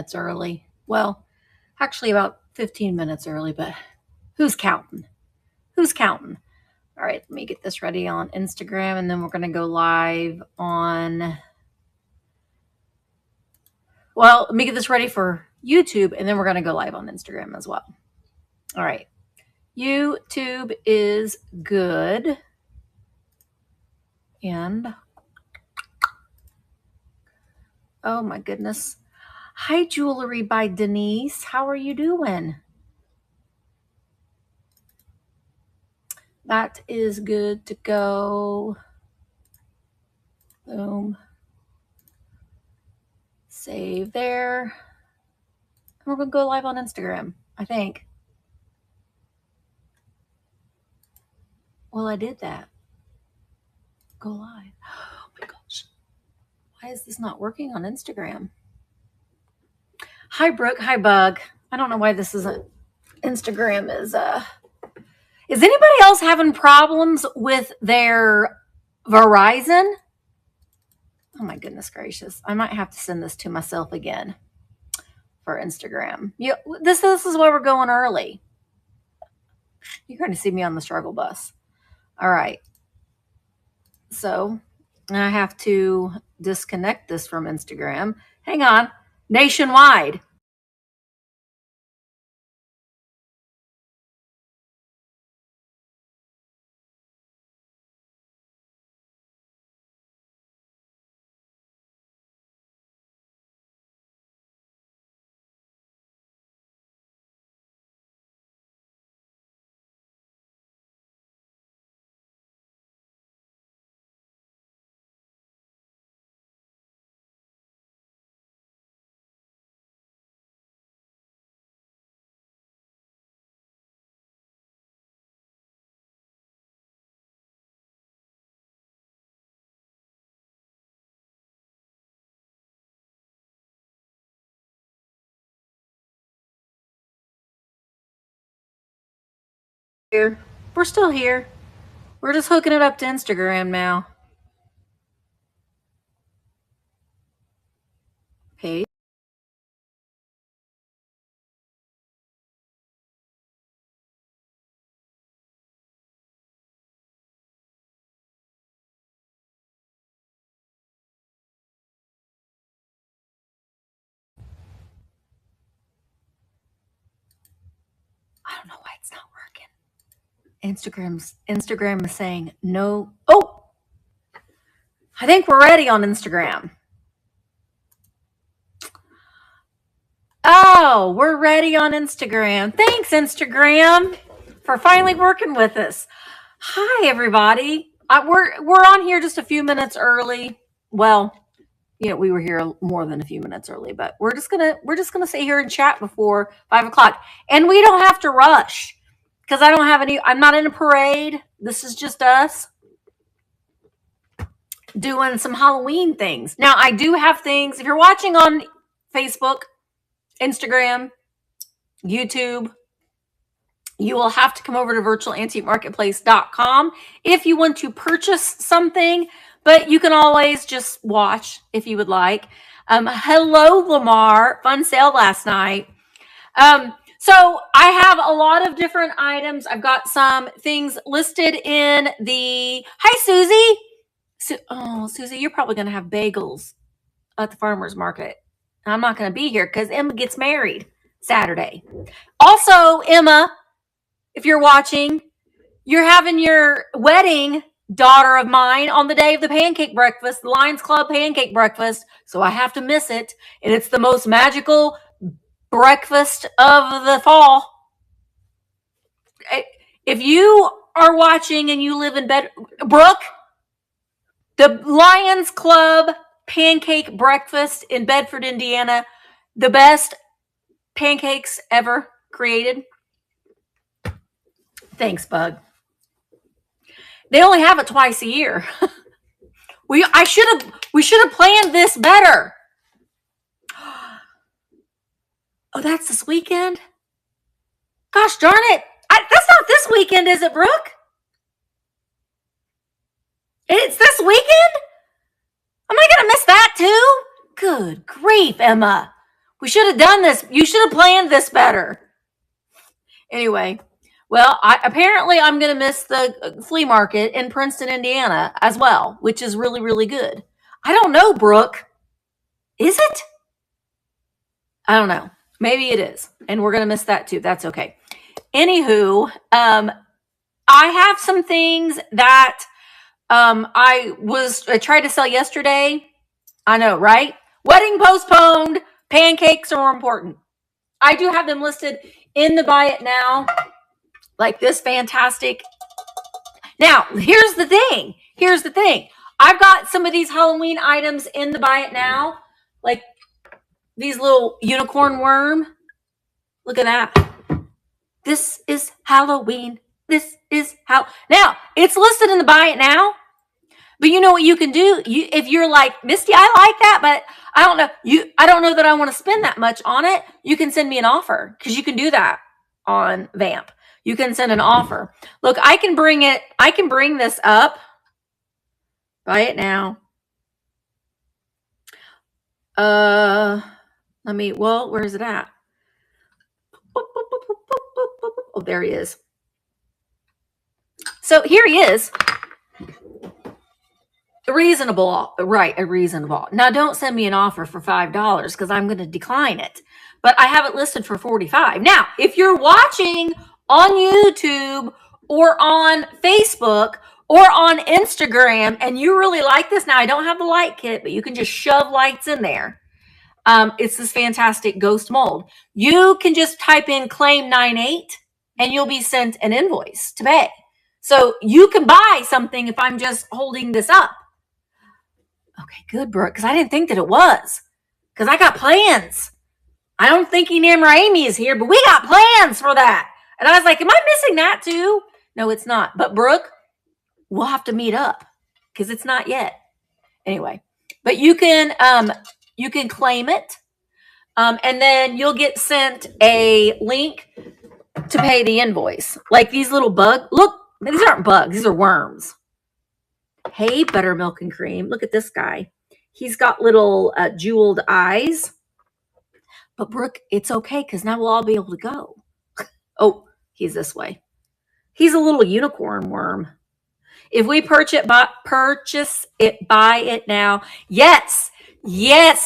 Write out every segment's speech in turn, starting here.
minutes early. Well, actually about 15 minutes early, but who's counting? Who's counting? All right, let me get this ready on Instagram, and then we're going to go live on... Well, let me get this ready for YouTube, and then we're going to go live on Instagram as well. All right. YouTube is good. And... oh, my goodness. Hi, Jewelry by Denise. How are you doing? That is good to go. Boom. Save there. We're going to go live on Instagram, I think. Well, I did that. Go live. Oh my gosh. Why is this not working on Instagram? Hi, Brooke. Hi, Bug. I don't know why this isn't. Instagram is anybody else having problems with their Verizon? Oh my goodness gracious. I might have to send this to myself again for Instagram. This is why we're going early. You're going to see me on the struggle bus. All right. So I have to disconnect this from Instagram. Hang on. Nationwide. Here. We're still here. We're just hooking it up to Instagram now. Okay. I don't know why it's not working. Instagram is saying no. Oh, I think we're ready on Instagram. Oh, we're ready on Instagram. Thanks, Instagram, for finally working with us. Hi, everybody. We're on here just a few minutes early. Well, we were here more than a few minutes early, but we're just gonna sit here and chat before 5 o'clock, and we don't have to rush because I'm not in a parade. This is just us doing some Halloween things. Now, I do have things. If you're watching on Facebook, Instagram, YouTube, you will have to come over to virtualantiquemarketplace.com if you want to purchase something, but you can always just watch if you would like. Hello, Lamar. Fun sale last night. So I have a lot of different items. I've got some things listed in the... Hi, Susie. Susie, you're probably going to have bagels at the farmer's market. I'm not going to be here because Emma gets married Saturday. Also, Emma, if you're watching, you're having your wedding, daughter of mine, on the day of the pancake breakfast, the Lions Club pancake breakfast. So I have to miss it. And it's the most magical breakfast of the fall. If you are watching and you live in Brooke, the Lions Club pancake breakfast in Bedford, Indiana, the best pancakes ever created. Thanks, Bug. They only have it twice a year. We should have planned this better. Oh, that's this weekend? Gosh darn it. That's not this weekend, is it, Brooke? It's this weekend? Am I going to miss that too? Good grief, Emma. We should have done this. You should have planned this better. Anyway, well, apparently I'm going to miss the flea market in Princeton, Indiana as well, which is really, really good. I don't know, Brooke. Is it? I don't know. Maybe it is. And we're going to miss that too. That's okay. Anywho, I have some things that I tried to sell yesterday. I know, right? Wedding postponed. Pancakes are more important. I do have them listed in the buy it now. Like this fantastic. Now, here's the thing. I've got some of these Halloween items in the buy it now. Like these little unicorn worm. Look at that. This is Halloween. This is how. Now, it's listed in the buy it now. But you know what you can do? If you're like, Misty, I like that, but I don't know. I don't know that I want to spend that much on it. You can send me an offer because you can do that on Vamp. You can send an offer. Look, I can bring this up. Buy it now. Where is it at? Oh, there he is. So here he is. A reasonable. Now, don't send me an offer for $5 because I'm going to decline it. But I have it listed for $45. Now, if you're watching on YouTube or on Facebook or on Instagram and you really like this, now I don't have the light kit, but you can just shove lights in there. It's this fantastic ghost mold. You can just type in claim 98 and you'll be sent an invoice to pay. So you can buy something if I'm just holding this up. Okay, good, Brooke, because I didn't think that it was. Because I got plans. I don't think Enamelware Amy is here, but we got plans for that. And I was like, am I missing that too? No, it's not. But Brooke, we'll have to meet up because it's not yet. Anyway, but you can claim it. And then you'll get sent a link to pay the invoice. Like these little bugs. Look, these aren't bugs. These are worms. Hey, buttermilk and cream. Look at this guy. He's got little jeweled eyes. But Brooke, it's okay because now we'll all be able to go. Oh, he's this way. He's a little unicorn worm. If we purchase it, buy it now. Yes,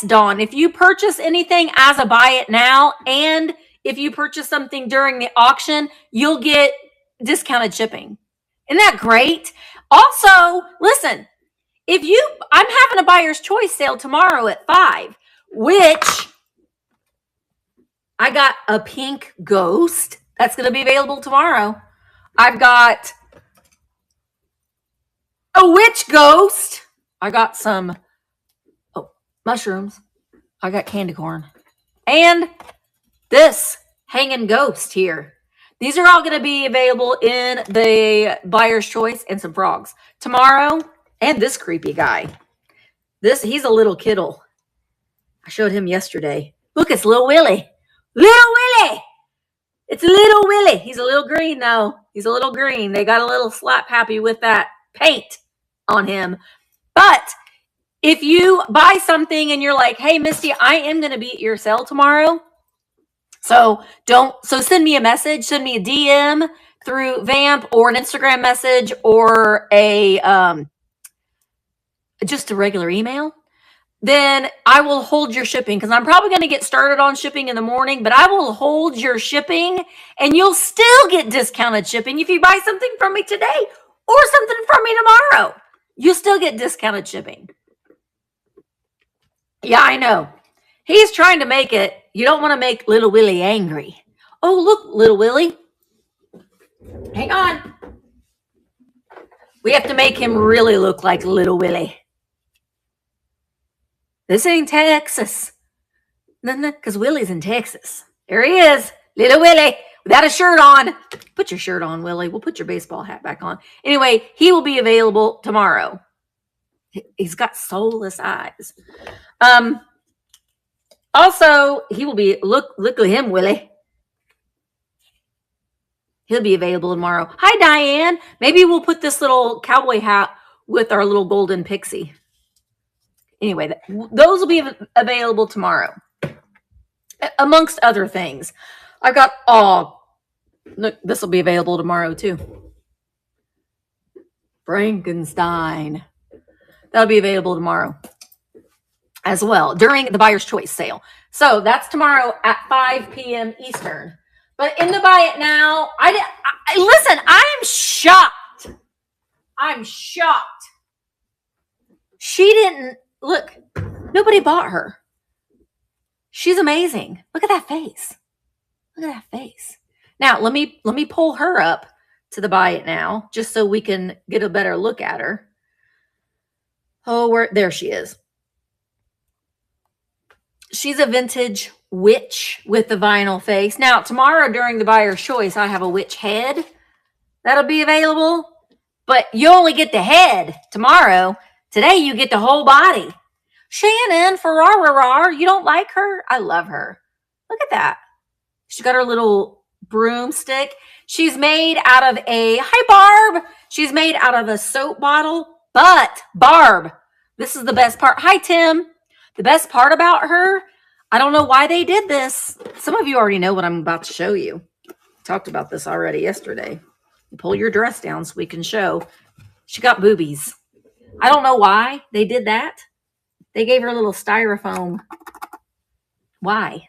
Dawn. If you purchase anything as a buy it now, and if you purchase something during the auction, you'll get discounted shipping. Isn't that great? Also, listen, I'm having a buyer's choice sale tomorrow at 5, which I got a pink ghost that's going to be available tomorrow. I've got a witch ghost. I got some mushrooms. I got candy corn. And this hanging ghost here. These are all going to be available in the buyer's choice and some frogs tomorrow. And this creepy guy. He's a little kittle. I showed him yesterday. Look, it's Little Willie. Little Willie! It's Little Willie. He's a little green though. He's a little green. They got a little slap happy with that paint on him. But if you buy something and you're like, hey, Misty, I am going to be at your sale tomorrow. So send me a message, send me a DM through Vamp or an Instagram message or just a regular email. Then I will hold your shipping because I'm probably going to get started on shipping in the morning, but I will hold your shipping and you'll still get discounted shipping if you buy something from me today or something from me tomorrow. You'll still get discounted shipping. Yeah, I know. He's trying to make it. You don't want to make Little Willie angry. Oh, look, Little Willie. Hang on. We have to make him really look like Little Willie. This ain't Texas. Because Willie's in Texas. There he is. Little Willie. Without a shirt on. Put your shirt on, Willie. We'll put your baseball hat back on. Anyway, he will be available tomorrow. He's got soulless eyes. Also, he will be, look at him, Willie. He'll be available tomorrow. Hi, Diane. Maybe we'll put this little cowboy hat with our little golden pixie. Anyway, those will be available tomorrow. amongst other things. I've got, oh, look, this will be available tomorrow too. Frankenstein. That'll be available tomorrow as well during the buyer's choice sale. So that's tomorrow at 5 p.m. Eastern. But in the buy it now, listen, I am shocked. I'm shocked. She didn't, look, nobody bought her. She's amazing. Look at that face. Look at that face. Now, let me pull her up to the buy it now, just so we can get a better look at her. Oh, there she is. She's a vintage witch with the vinyl face. Now, tomorrow during the buyer's choice, I have a witch head that'll be available, but you only get the head tomorrow. Today, you get the whole body. Shannon Ferrara, you don't like her? I love her. Look at that. She's got her little broomstick. She's made out of hi, Barb. She's made out of a soap bottle. But, Barb, this is the best part. Hi, Tim. The best part about her, I don't know why they did this. Some of you already know what I'm about to show you. Talked about this already yesterday. You pull your dress down so we can show. She got boobies. I don't know why they did that. They gave her a little styrofoam. Why?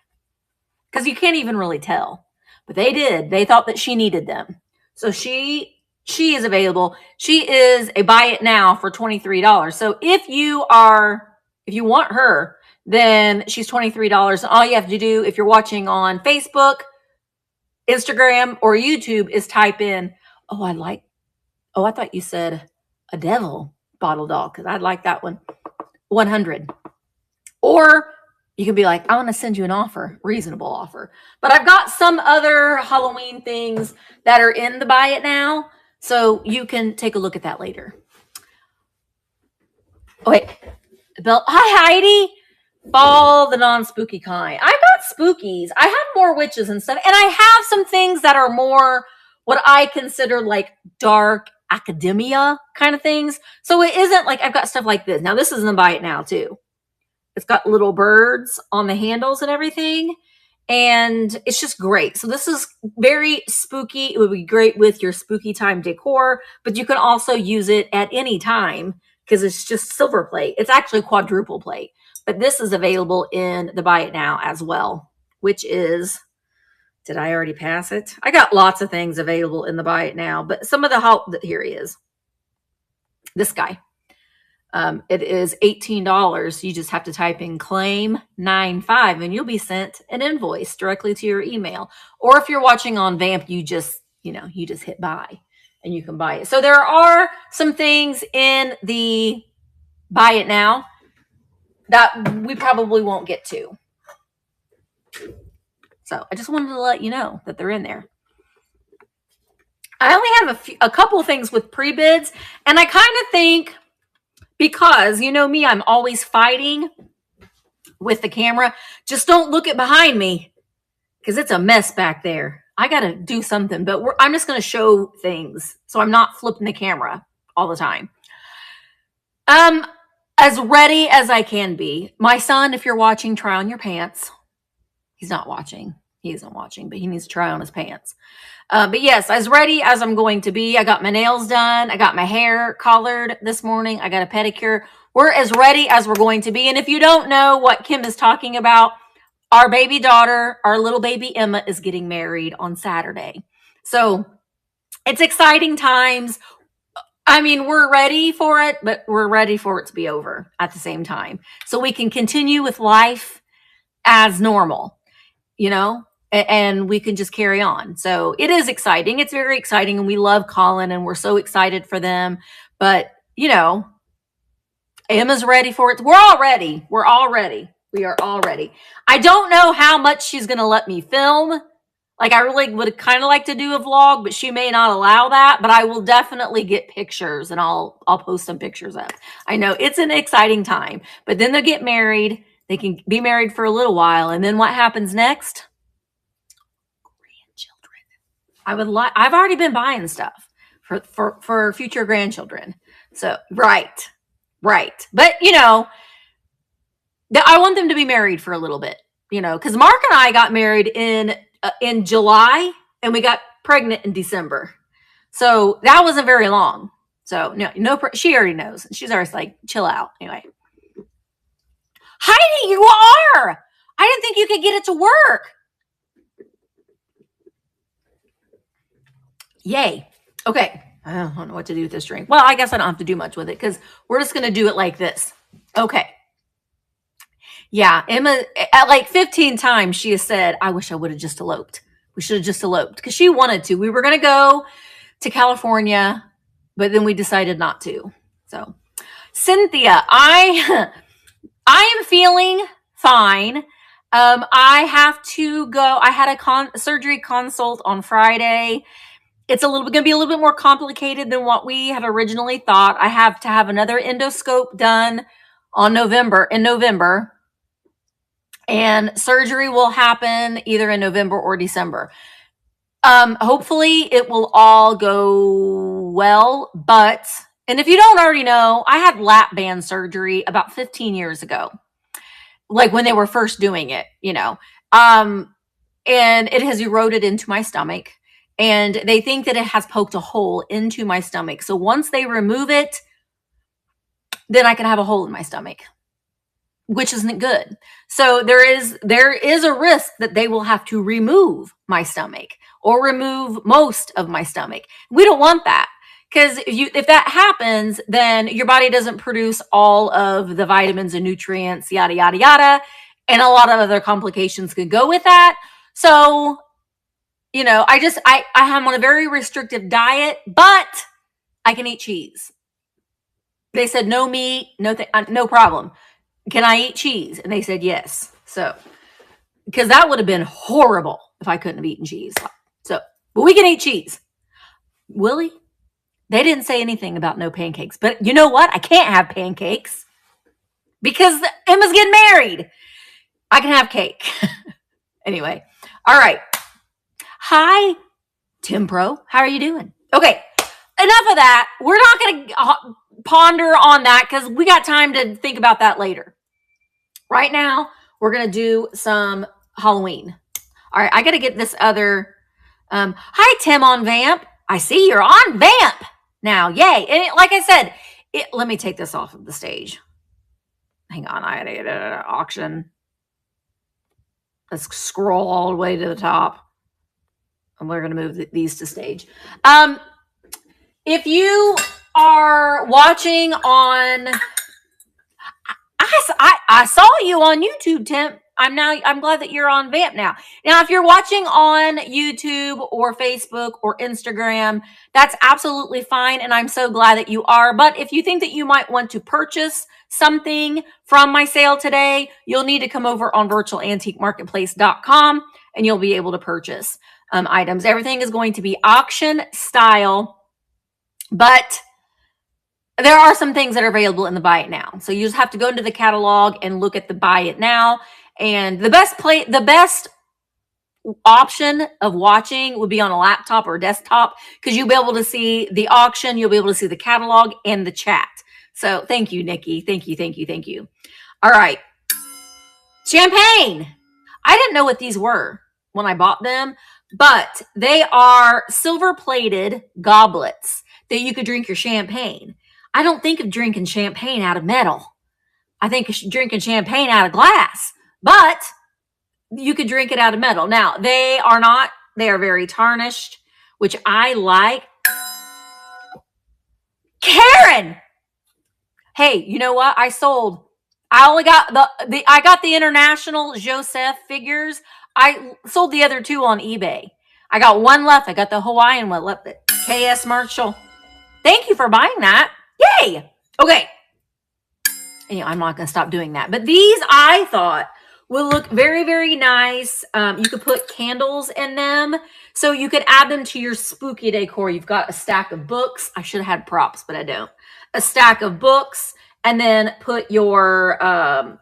Because you can't even really tell. But they did. They thought that she needed them. So she is available. She is a buy it now for $23. So if you want her, then she's $23. And all you have to do if you're watching on Facebook, Instagram, or YouTube is type in, I thought you said a devil bottle doll, because I'd like that one. 100. Or you can be like, I want to send you an offer, reasonable offer. But I've got some other Halloween things that are in the buy it now, so you can take a look at that later. Oh, wait. Hi, Heidi. Fall the non-spooky kind. I got spookies. I have more witches and stuff. And I have some things that are more what I consider like dark academia kind of things. So it isn't like I've got stuff like this. Now, this is in the buy it now, too. It's got little birds on the handles and everything. And it's just great. So this is very spooky. It would be great with your spooky time decor. But you can also use it at any time because it's just silver plate. It's actually quadruple plate. But this is available in the buy it now as well, which is, did I already pass it? I got lots of things available in the buy it now, but some of here he is. This guy. It is $18. You just have to type in claim 95 and you'll be sent an invoice directly to your email. Or if you're watching on Vamp, you just hit buy and you can buy it. So there are some things in the buy it now that we probably won't get to. So I just wanted to let you know that they're in there. I only have a couple things with pre-bids, and I kind of think, because you know me, I'm always fighting with the camera. Just don't look at behind me because it's a mess back there. I got to do something, but I'm just going to show things. So I'm not flipping the camera all the time. As ready as I can be. My son, if you're watching, try on your pants. He's not watching. He isn't watching, but he needs to try on his pants. But yes, as ready as I'm going to be. I got my nails done. I got my hair collared this morning. I got a pedicure. We're as ready as we're going to be. And if you don't know what Kim is talking about, our baby daughter, our little baby Emma, is getting married on Saturday. So it's exciting times. I mean, we're ready for it, but we're ready for it to be over at the same time. So we can continue with life as normal, and we can just carry on. So it is exciting. It's very exciting. And we love Colin and we're so excited for them. But, Emma's ready for it. We're all ready. We're all ready. We are all ready. I don't know how much she's going to let me film. Like, I really would kind of like to do a vlog, but she may not allow that. But I will definitely get pictures and I'll post some pictures up. I know it's an exciting time, but then they'll get married. They can be married for a little while. And then what happens next? Grandchildren. I've already been buying stuff for future grandchildren. So, right. But, I want them to be married for a little bit. you know, because Mark and I got married in July and we got pregnant in December. So that wasn't very long. So no, she already knows. She's always like, chill out. Anyway. Heidi, you are. I didn't think you could get it to work. Yay. Okay. I don't know what to do with this drink. Well, I guess I don't have to do much with it because we're just going to do it like this. Okay. Yeah. Emma, at like 15 times, she has said, I wish I would have just eloped. We should have just eloped because she wanted to. We were going to go to California, but then we decided not to. So, Cynthia, I am feeling fine. I have to go. I had a surgery consult on Friday. It's going to be a little bit more complicated than what we had originally thought. I have to have another endoscope done in November. And surgery will happen either in November or December. Hopefully it will all go well, and if you don't already know, I had lap band surgery about 15 years ago, like when they were first doing it, you know, and it has eroded into my stomach, and they think that it has poked a hole into my stomach. So once they remove it, then I can have a hole in my stomach, which isn't good. So there is a risk that they will have to remove my stomach or remove most of my stomach. We don't want that, because if that happens, then your body doesn't produce all of the vitamins and nutrients, yada, yada, yada. And a lot of other complications could go with that. So, you know, I am on a very restrictive diet, but I can eat cheese. They said no meat, no problem. Can I eat cheese? And they said yes. So, because that would have been horrible if I couldn't have eaten cheese. So, but we can eat cheese. Willie? They didn't say anything about no pancakes. But you know what? I can't have pancakes because Emma's getting married. I can have cake. Anyway. All right. Hi, Tim Pro. How are you doing? Okay. Enough of that. We're not going to ponder on that because we got time to think about that later. Right now, we're going to do some Halloween. All right, I got to get this other... hi, Tim on Vamp. I see you're on Vamp now. Yay. And like I said, let me take this off of the stage. Hang on, I got to get an auction. Let's scroll all the way to the top. And we're going to move these to stage. If you are watching on... I saw you on YouTube, Tim. I'm glad that you're on Vamp now. Now, if you're watching on YouTube or Facebook or Instagram, that's absolutely fine. And I'm so glad that you are. But if you think that you might want to purchase something from my sale today, you'll need to come over on virtualantiquemarketplace.com and you'll be able to purchase items. Everything is going to be auction style, but there are some things that are available in the buy it now. So you just have to go into the catalog and look at the buy it now. And the best option of watching would be on a laptop or a desktop, because you'll be able to see the auction, you'll be able to see the catalog and the chat. So thank you, Nikki. Thank you. All right. Champagne. I didn't know what these were when I bought them, but they are silver-plated goblets that you could drink your champagne. I don't think of drinking champagne out of metal. I think of drinking champagne out of glass, but you could drink it out of metal. Now, they are very tarnished, which I like. Karen! Hey, you know what? I only got I got the International Joseph figures. I sold the other two on eBay. I got one left. I got the Hawaiian one left. KS Marshall. Thank you for buying that. Yay! Okay. Anyway, I'm not going to stop doing that. But these, I thought, will look very, very nice. You could put candles in them. So you could add them to your spooky decor. You've got a stack of books. I should have had props, but I don't. A stack of books. And then put your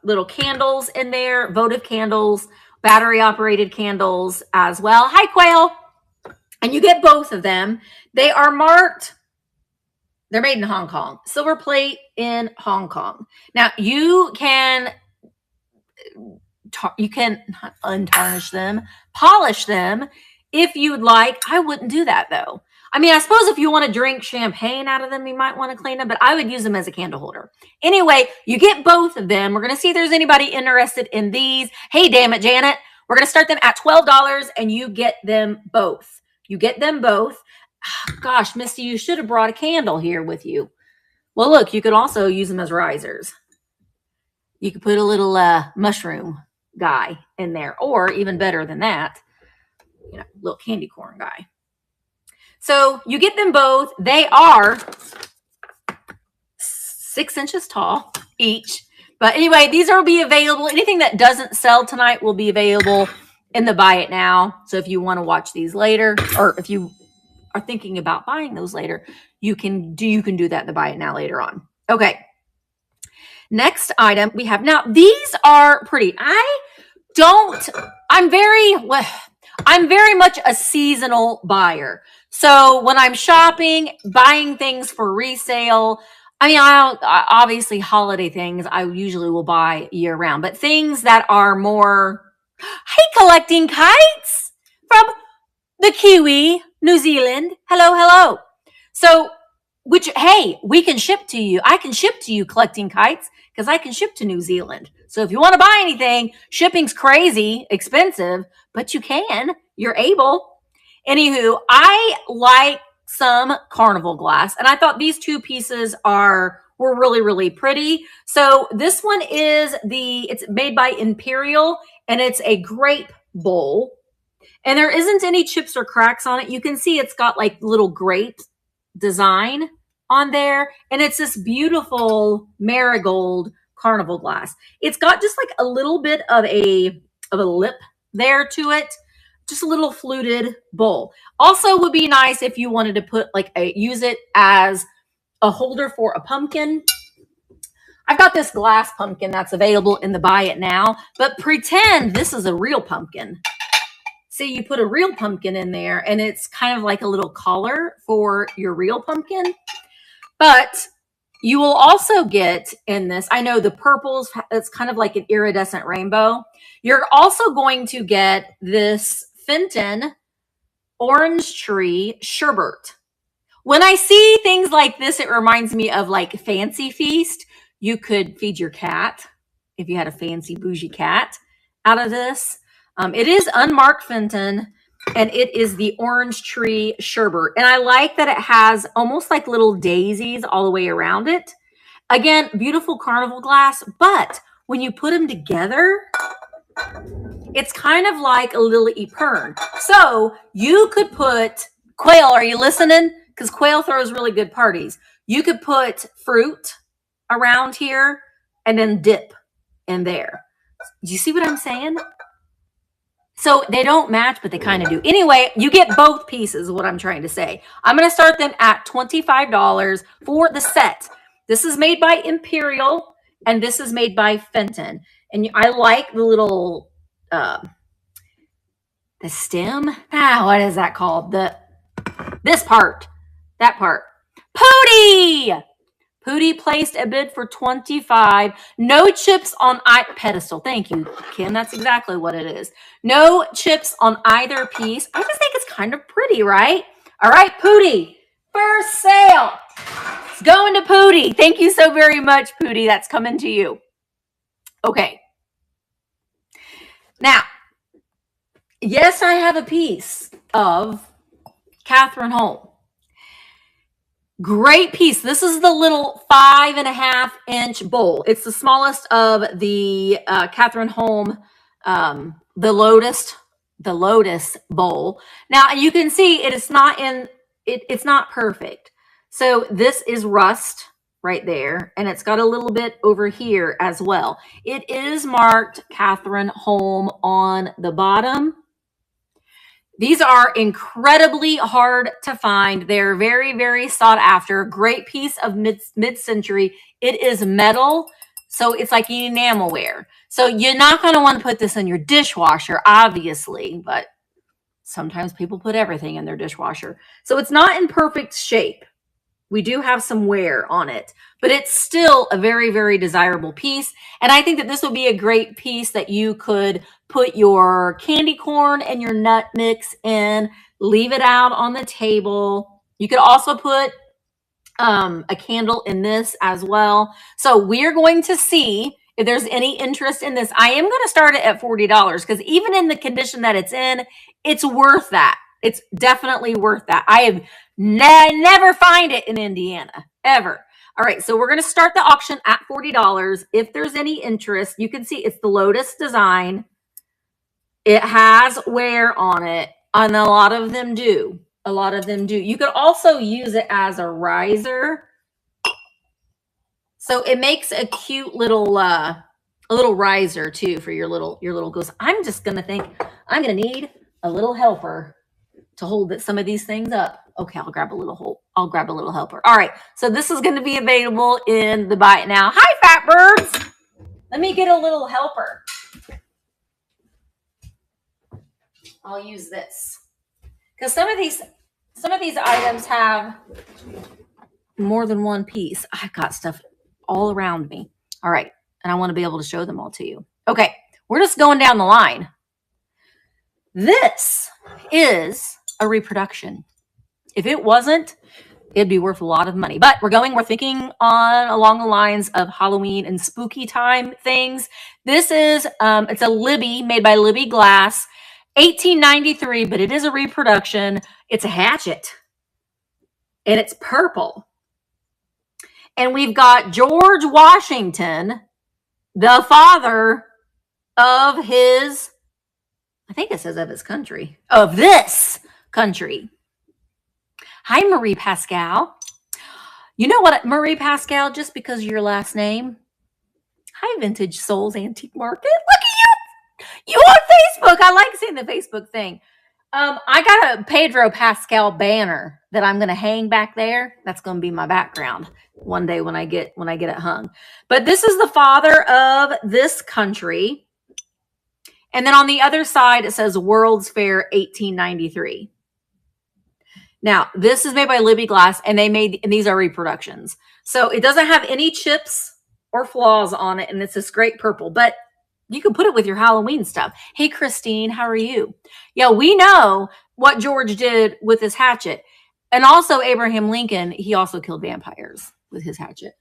little candles in there. Votive candles. Battery-operated candles as well. Hi, Quail. And you get both of them. They are marked... They're made in Hong Kong. Silver plate in Hong Kong. Now, you can you can not untarnish them, polish them if you'd like. I wouldn't do that though. I mean, I suppose if you want to drink champagne out of them, you might want to clean them, but I would use them as a candle holder. Anyway, you get both of them. We're going to see if there's anybody interested in these. Hey, damn it, Janet. We're going to start them at $12 and you get them both. You get them both. Gosh, Misty, you should have brought a candle here with you. Well, look, you could also use them as risers. You could put a little mushroom guy in there, or even better than that, you know, little candy corn guy. So you get them both. They are 6 inches tall each. But anyway, these will be available. Anything that doesn't sell tonight will be available in the Buy It Now. So if you want to watch these later, or if you are thinking about buying those later, you can do that in the Buy It Now later on. Okay. Next item we have now. These are pretty. I'm very much a seasonal buyer. So when I'm shopping, buying things for resale, I mean, obviously holiday things I usually will buy year round, but things that are more, hey, collecting kites from the Kiwi, New Zealand. Hello, hello. So, hey, we can ship to you. I can ship to you collecting kites because I can ship to New Zealand. So if you want to buy anything, shipping's crazy expensive, but you can. You're able. Anywho, I like some carnival glass, and I thought these two pieces were really, really pretty. So this one is it's made by Imperial, and it's a grape bowl, and there isn't any chips or cracks on it. You can see it's got like little grape design on there, and it's this beautiful marigold carnival glass. It's got just like a little bit of a lip there to it. Just a little fluted bowl. Also would be nice if you wanted to put use it as a holder for a pumpkin. I've got this glass pumpkin that's available in the Buy It Now, but pretend this is a real pumpkin. See, you put a real pumpkin in there and it's kind of like a little collar for your real pumpkin. But you will also get in this, I know the purples, it's kind of like an iridescent rainbow. You're also going to get this Fenton orange tree sherbet. When I see things like this, it reminds me of like Fancy Feast. You could feed your cat if you had a fancy bougie cat out of this. It is unmarked Fenton, and it is the orange tree sherbet. And I like that it has almost like little daisies all the way around it. Again, beautiful carnival glass, but when you put them together, it's kind of like a little Epern. So you could put Quail. Are you listening? Because Quail throws really good parties. You could put fruit around here and then dip in there. Do you see what I'm saying? So they don't match, but they kind of do. Anyway, you get both pieces, is what I'm trying to say. I'm going to start them at $25 for the set. This is made by Imperial, and this is made by Fenton. And I like the little, the stem. What is that called? This part, that part. Pootie! Pootie placed a bid for $25. No chips on pedestal. Thank you, Kim. That's exactly what it is. No chips on either piece. I just think it's kind of pretty, right? All right, Pootie, for sale. It's going to Pootie. Thank you so very much, Pootie. That's coming to you. Okay. Now, yes, I have a piece of Catherine Home. Great piece. This is the little 5.5-inch bowl. It's the smallest of the Catherine Home, the Lotus bowl. Now you can see it is not it's not perfect. So this is rust right there, and it's got a little bit over here as well. It is marked Catherine Home on the bottom. These are incredibly hard to find. They're very, very sought after. Great piece of mid-century. It is metal, so it's like enamelware. So you're not going to want to put this in your dishwasher, obviously, but sometimes people put everything in their dishwasher. So it's not in perfect shape, We do have some wear on it, but it's still a very, very desirable piece. And I think that this would be a great piece that you could put your candy corn and your nut mix in, leave it out on the table. You could also put a candle in this as well. So we're going to see if there's any interest in this. I am going to start it at $40 because even in the condition that it's in, it's worth that. It's definitely worth that. I have never find it in Indiana, ever. All right, so we're going to start the auction at $40. If there's any interest, you can see it's the Lotus design. It has wear on it, and a lot of them do. A lot of them do. You could also use it as a riser. So it makes a cute little riser too for your little goose. I'm just going to think I'm going to need a little helper to hold some of these things up. Okay, I'll grab a little helper. All right, so this is going to be available in the Buy It Now. Hi, fat birds. Let me get a little helper. I'll use this because some of these items have more than one piece. I've got stuff all around me. All right, and I want to be able to show them all to you. Okay, we're just going down the line. This is a reproduction. If it wasn't, it'd be worth a lot of money. But we're thinking along the lines of Halloween and spooky time things. This is it's a Libbey made by Libbey Glass, 1893, but it is a reproduction. It's a hatchet, and it's purple. And we've got George Washington, the father of his, I think it says of his country, of this country. Hi, Marie Pascal. You know what, Marie Pascal, just because of your last name. Hi, Vintage Souls Antique Market. Look at you. You on Facebook. I like seeing the Facebook thing. I got a Pedro Pascal banner that I'm going to hang back there. That's going to be my background one day when I get it hung. But this is the father of this country. And then on the other side, it says World's Fair 1893. Now, this is made by Libbey Glass, and these are reproductions. So it doesn't have any chips or flaws on it, and it's this great purple. But you can put it with your Halloween stuff. Hey, Christine, how are you? Yeah, we know what George did with his hatchet. And also Abraham Lincoln, he also killed vampires with his hatchet.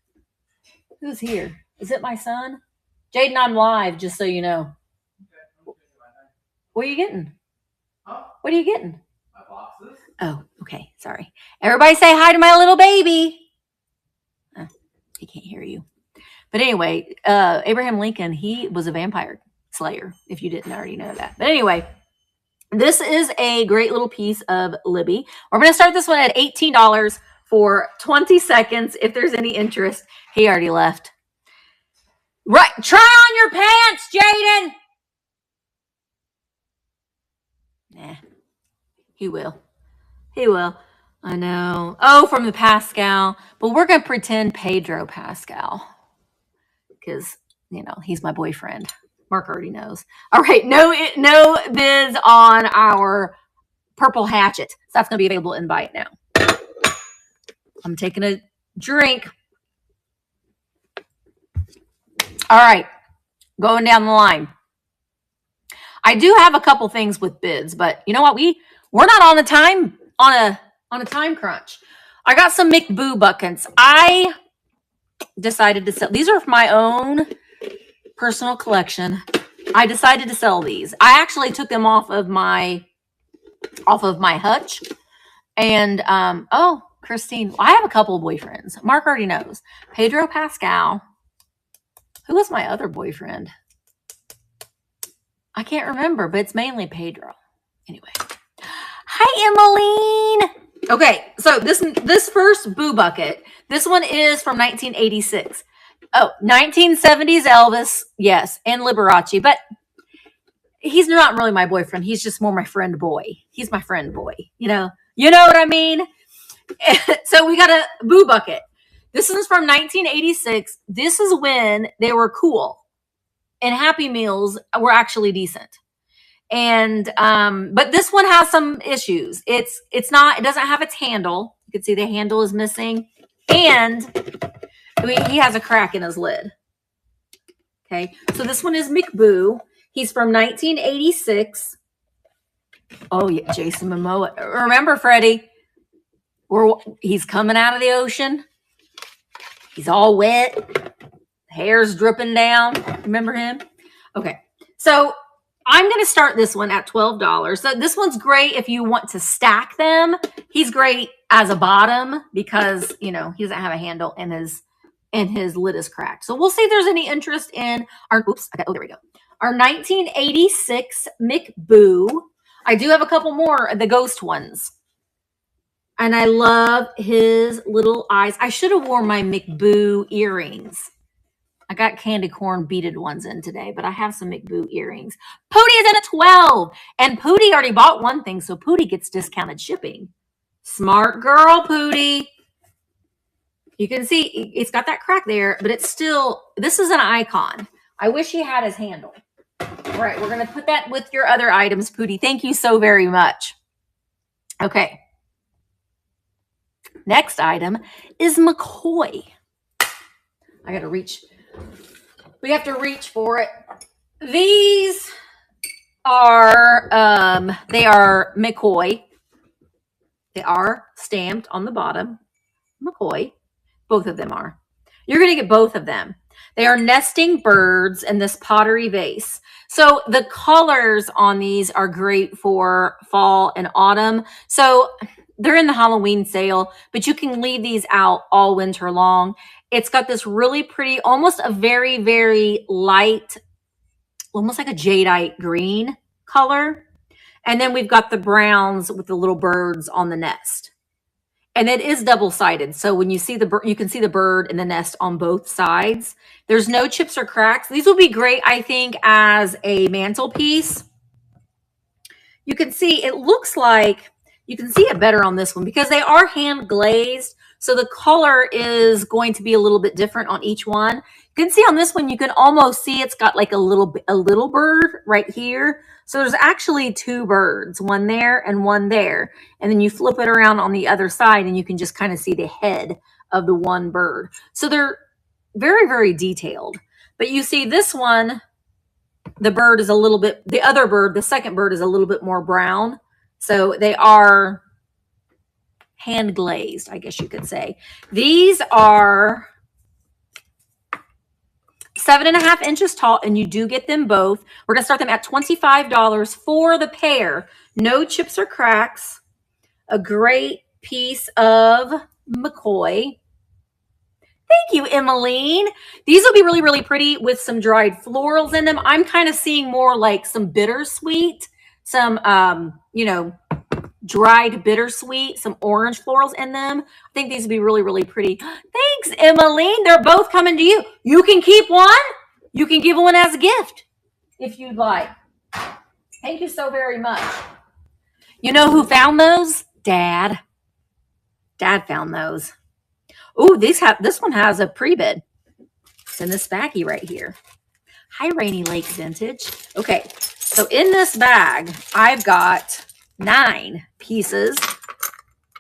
Who's here? Is it my son? Jaden, I'm live, just so you know. What are you getting? Huh? What are you getting? My boxes. Oh, okay. Sorry. Everybody say hi to my little baby. He can't hear you. But anyway, Abraham Lincoln, he was a vampire slayer, if you didn't already know that. But anyway, this is a great little piece of Libbey. We're going to start this one at $18 for 20 seconds. If there's any interest, he already left. Right. Try on your pants, Jaden. Nah, he will. He will. I know. Oh, from the Pascal. But we're going to pretend Pedro Pascal. Because, he's my boyfriend. Mark already knows. All right. No bids on our purple hatchet. So that's going to be available in Buy It Now. I'm taking a drink. All right. Going down the line. I do have a couple things with bids, but you know what? We're not on a time crunch. I got some McBoo buckets. I decided to sell. These are my own personal collection. I decided to sell these. I actually took them off of my hutch. And Christine, I have a couple of boyfriends. Mark already knows. Pedro Pascal. Who was my other boyfriend? I can't remember, but it's mainly Pedro. Anyway. Hi, Emmeline. Okay, so this first Boo bucket, this one is from 1986. Oh, 1970s Elvis, yes, and Liberace, but he's not really my boyfriend. He's just more my friend boy. He's my friend boy. You know what I mean? So we got a Boo bucket. This is from 1986. This is when they were cool. And Happy Meals were actually decent. And but this one has some issues. It doesn't have its handle. You can see the handle is missing. And he has a crack in his lid. Okay, so this one is McBoo. He's from 1986. Oh, yeah, Jason Momoa. Remember, Freddie? He's coming out of the ocean. He's all wet. Hair's dripping down. Remember him? Okay, so I'm going to start this one at $12. So this one's great if you want to stack them. He's great as a bottom because, you know, he doesn't have a handle and his lid is cracked. So we'll see if there's any interest in our, there we go. Our 1986 McBoo. I do have a couple more of the ghost ones. And I love his little eyes. I should have worn my McBoo earrings. I got candy corn beaded ones in today, but I have some McBoo earrings. Pootie is in at 12. And Pootie already bought one thing, so Pootie gets discounted shipping. Smart girl, Pootie. You can see it's got that crack there, but it's still, this is an icon. I wish he had his handle. All right, we're going to put that with your other items, Pootie. Thank you so very much. Okay. Next item is McCoy. I got to reach. We have to reach for it. These are, they are McCoy. They are stamped on the bottom. McCoy. Both of them are. You're going to get both of them. They are nesting birds in this pottery vase. So the colors on these are great for fall and autumn. So they're in the Halloween sale, but you can leave these out all winter long. It's got this really pretty, almost a very, very light, almost like a jadeite green color. And then we've got the browns with the little birds on the nest. And it is double-sided. So when you see the bird, you can see the bird in the nest on both sides. There's no chips or cracks. These will be great, I think, as a mantelpiece. You can see, it looks like, you can see it better on this one because they are hand glazed. So the color is going to be a little bit different on each one. You can see on this one, you can almost see it's got like a little bird right here. So there's actually two birds, one there and one there. And then you flip it around on the other side and you can just kind of see the head of the one bird. So they're very, very detailed. But you see this one, the bird is a little bit, the other bird, the second bird is a little bit more brown. So they are hand glazed, I guess you could say. These are 7.5 inches tall, and you do get them both. We're going to start them at $25 for the pair. No chips or cracks. A great piece of McCoy. Thank you, Emmeline. These will be really, really pretty with some dried florals in them. I'm kind of seeing more like some bittersweet, some, you know, dried bittersweet, some orange florals in them. I think these would be really, really pretty. Thanks, Emmeline. They're both coming to you. You can keep one. You can give one as a gift if you'd like. Thank you so very much. You know who found those? Dad. Dad found those. Oh, this one has a pre-bid. It's in this baggie right here. Hi, Rainy Lake Vintage. Okay, so in this bag, I've got 9 pieces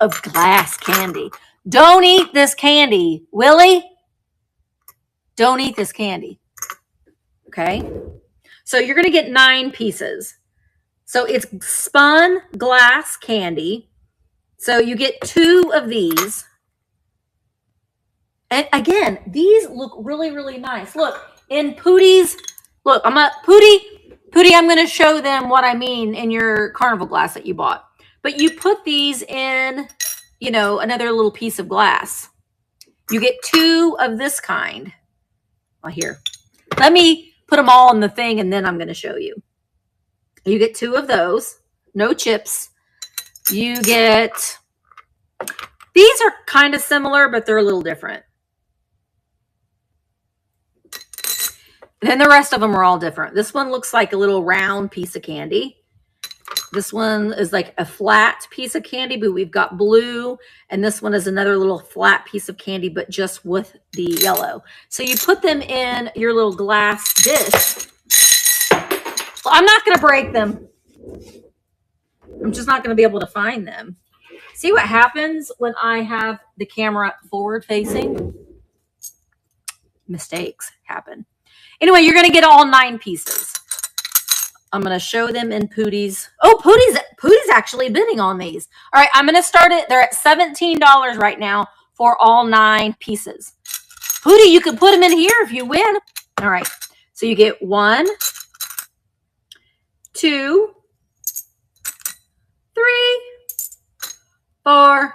of glass candy. Don't eat this candy, Willie. Don't eat this candy. Okay, so you're going to get 9 pieces. So it's spun glass candy. So you get 2 of these. And again, these look really, really nice. Look, in Pootie's, look, Pootie, I'm going to show them what I mean in your carnival glass that you bought. But you put these in, you know, another little piece of glass. You get 2 of this kind. Well, here. Let me put them all in the thing, and then I'm going to show you. You get 2 of those. No chips. You get... These are kind of similar, but they're a little different. Then the rest of them are all different. This one looks like a little round piece of candy. This one is like a flat piece of candy, but we've got blue. And this one is another little flat piece of candy, but just with the yellow. So you put them in your little glass dish. Well, I'm not going to break them. I'm just not going to be able to find them. See what happens when I have the camera forward facing? Mistakes happen. Anyway, you're going to get all 9 pieces. I'm going to show them in Pootie's. Oh, Pootie's actually bidding on these. All right, I'm going to start it. They're at $17 right now for all 9 pieces. Pootie, you can put them in here if you win. All right, so you get 1, 2, 3, 4,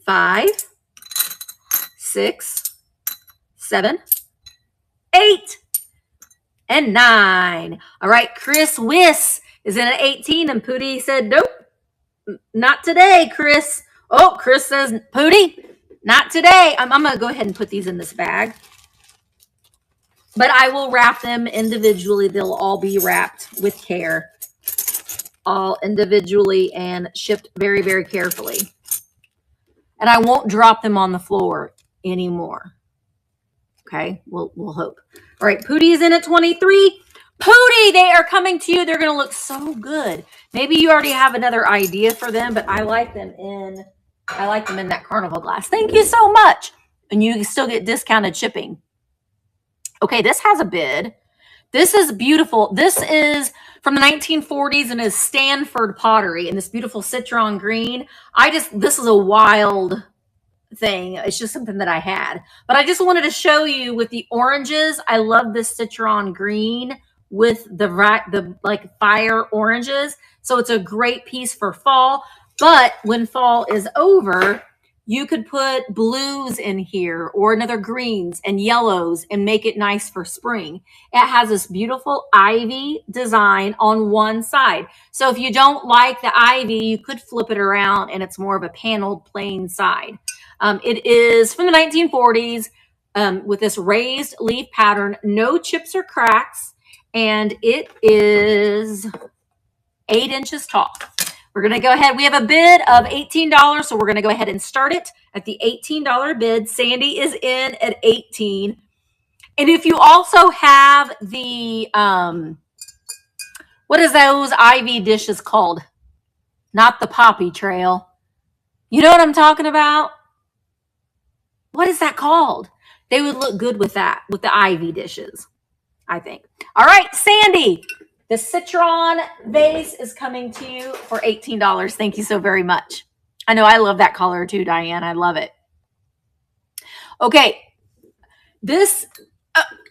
5, 6, 7, 8, and 9. All right, Chris Wiss is in at 18, and Pootie said, nope, not today, Chris. Oh, Chris says, Pootie, not today. I'm going to go ahead and put these in this bag. But I will wrap them individually. They'll all be wrapped with care. All individually and shipped very, very carefully. And I won't drop them on the floor anymore. Okay, we'll hope. All right, Pootie is in at 23. Pootie, they are coming to you. They're going to look so good. Maybe you already have another idea for them, but I like them in that carnival glass. Thank you so much. And you still get discounted shipping. Okay, this has a bid. This is beautiful. This is from the 1940s and is Stanford pottery in this beautiful citron green. This is a wild thing. It's just something that I had. But I just wanted to show you with the oranges. I love this citron green with the like fire oranges. So it's a great piece for fall. But when fall is over, you could put blues in here or another greens and yellows and make it nice for spring. It has this beautiful ivy design on one side. So if you don't like the ivy, you could flip it around and it's more of a paneled plain side. It is from the 1940s with this raised leaf pattern, no chips or cracks, and it is 8 inches tall. We're going to go ahead. We have a bid of $18, so we're going to go ahead and start it at the $18 bid. Sandy is in at 18. And if you also have the, what is those ivy dishes called? Not the poppy trail. You know what I'm talking about? What is that called? They would look good with that, with the ivy dishes, I think. All right, Sandy. The citron vase is coming to you for $18. Thank you so very much. I know I love that color too, Diane. I love it. Okay. This,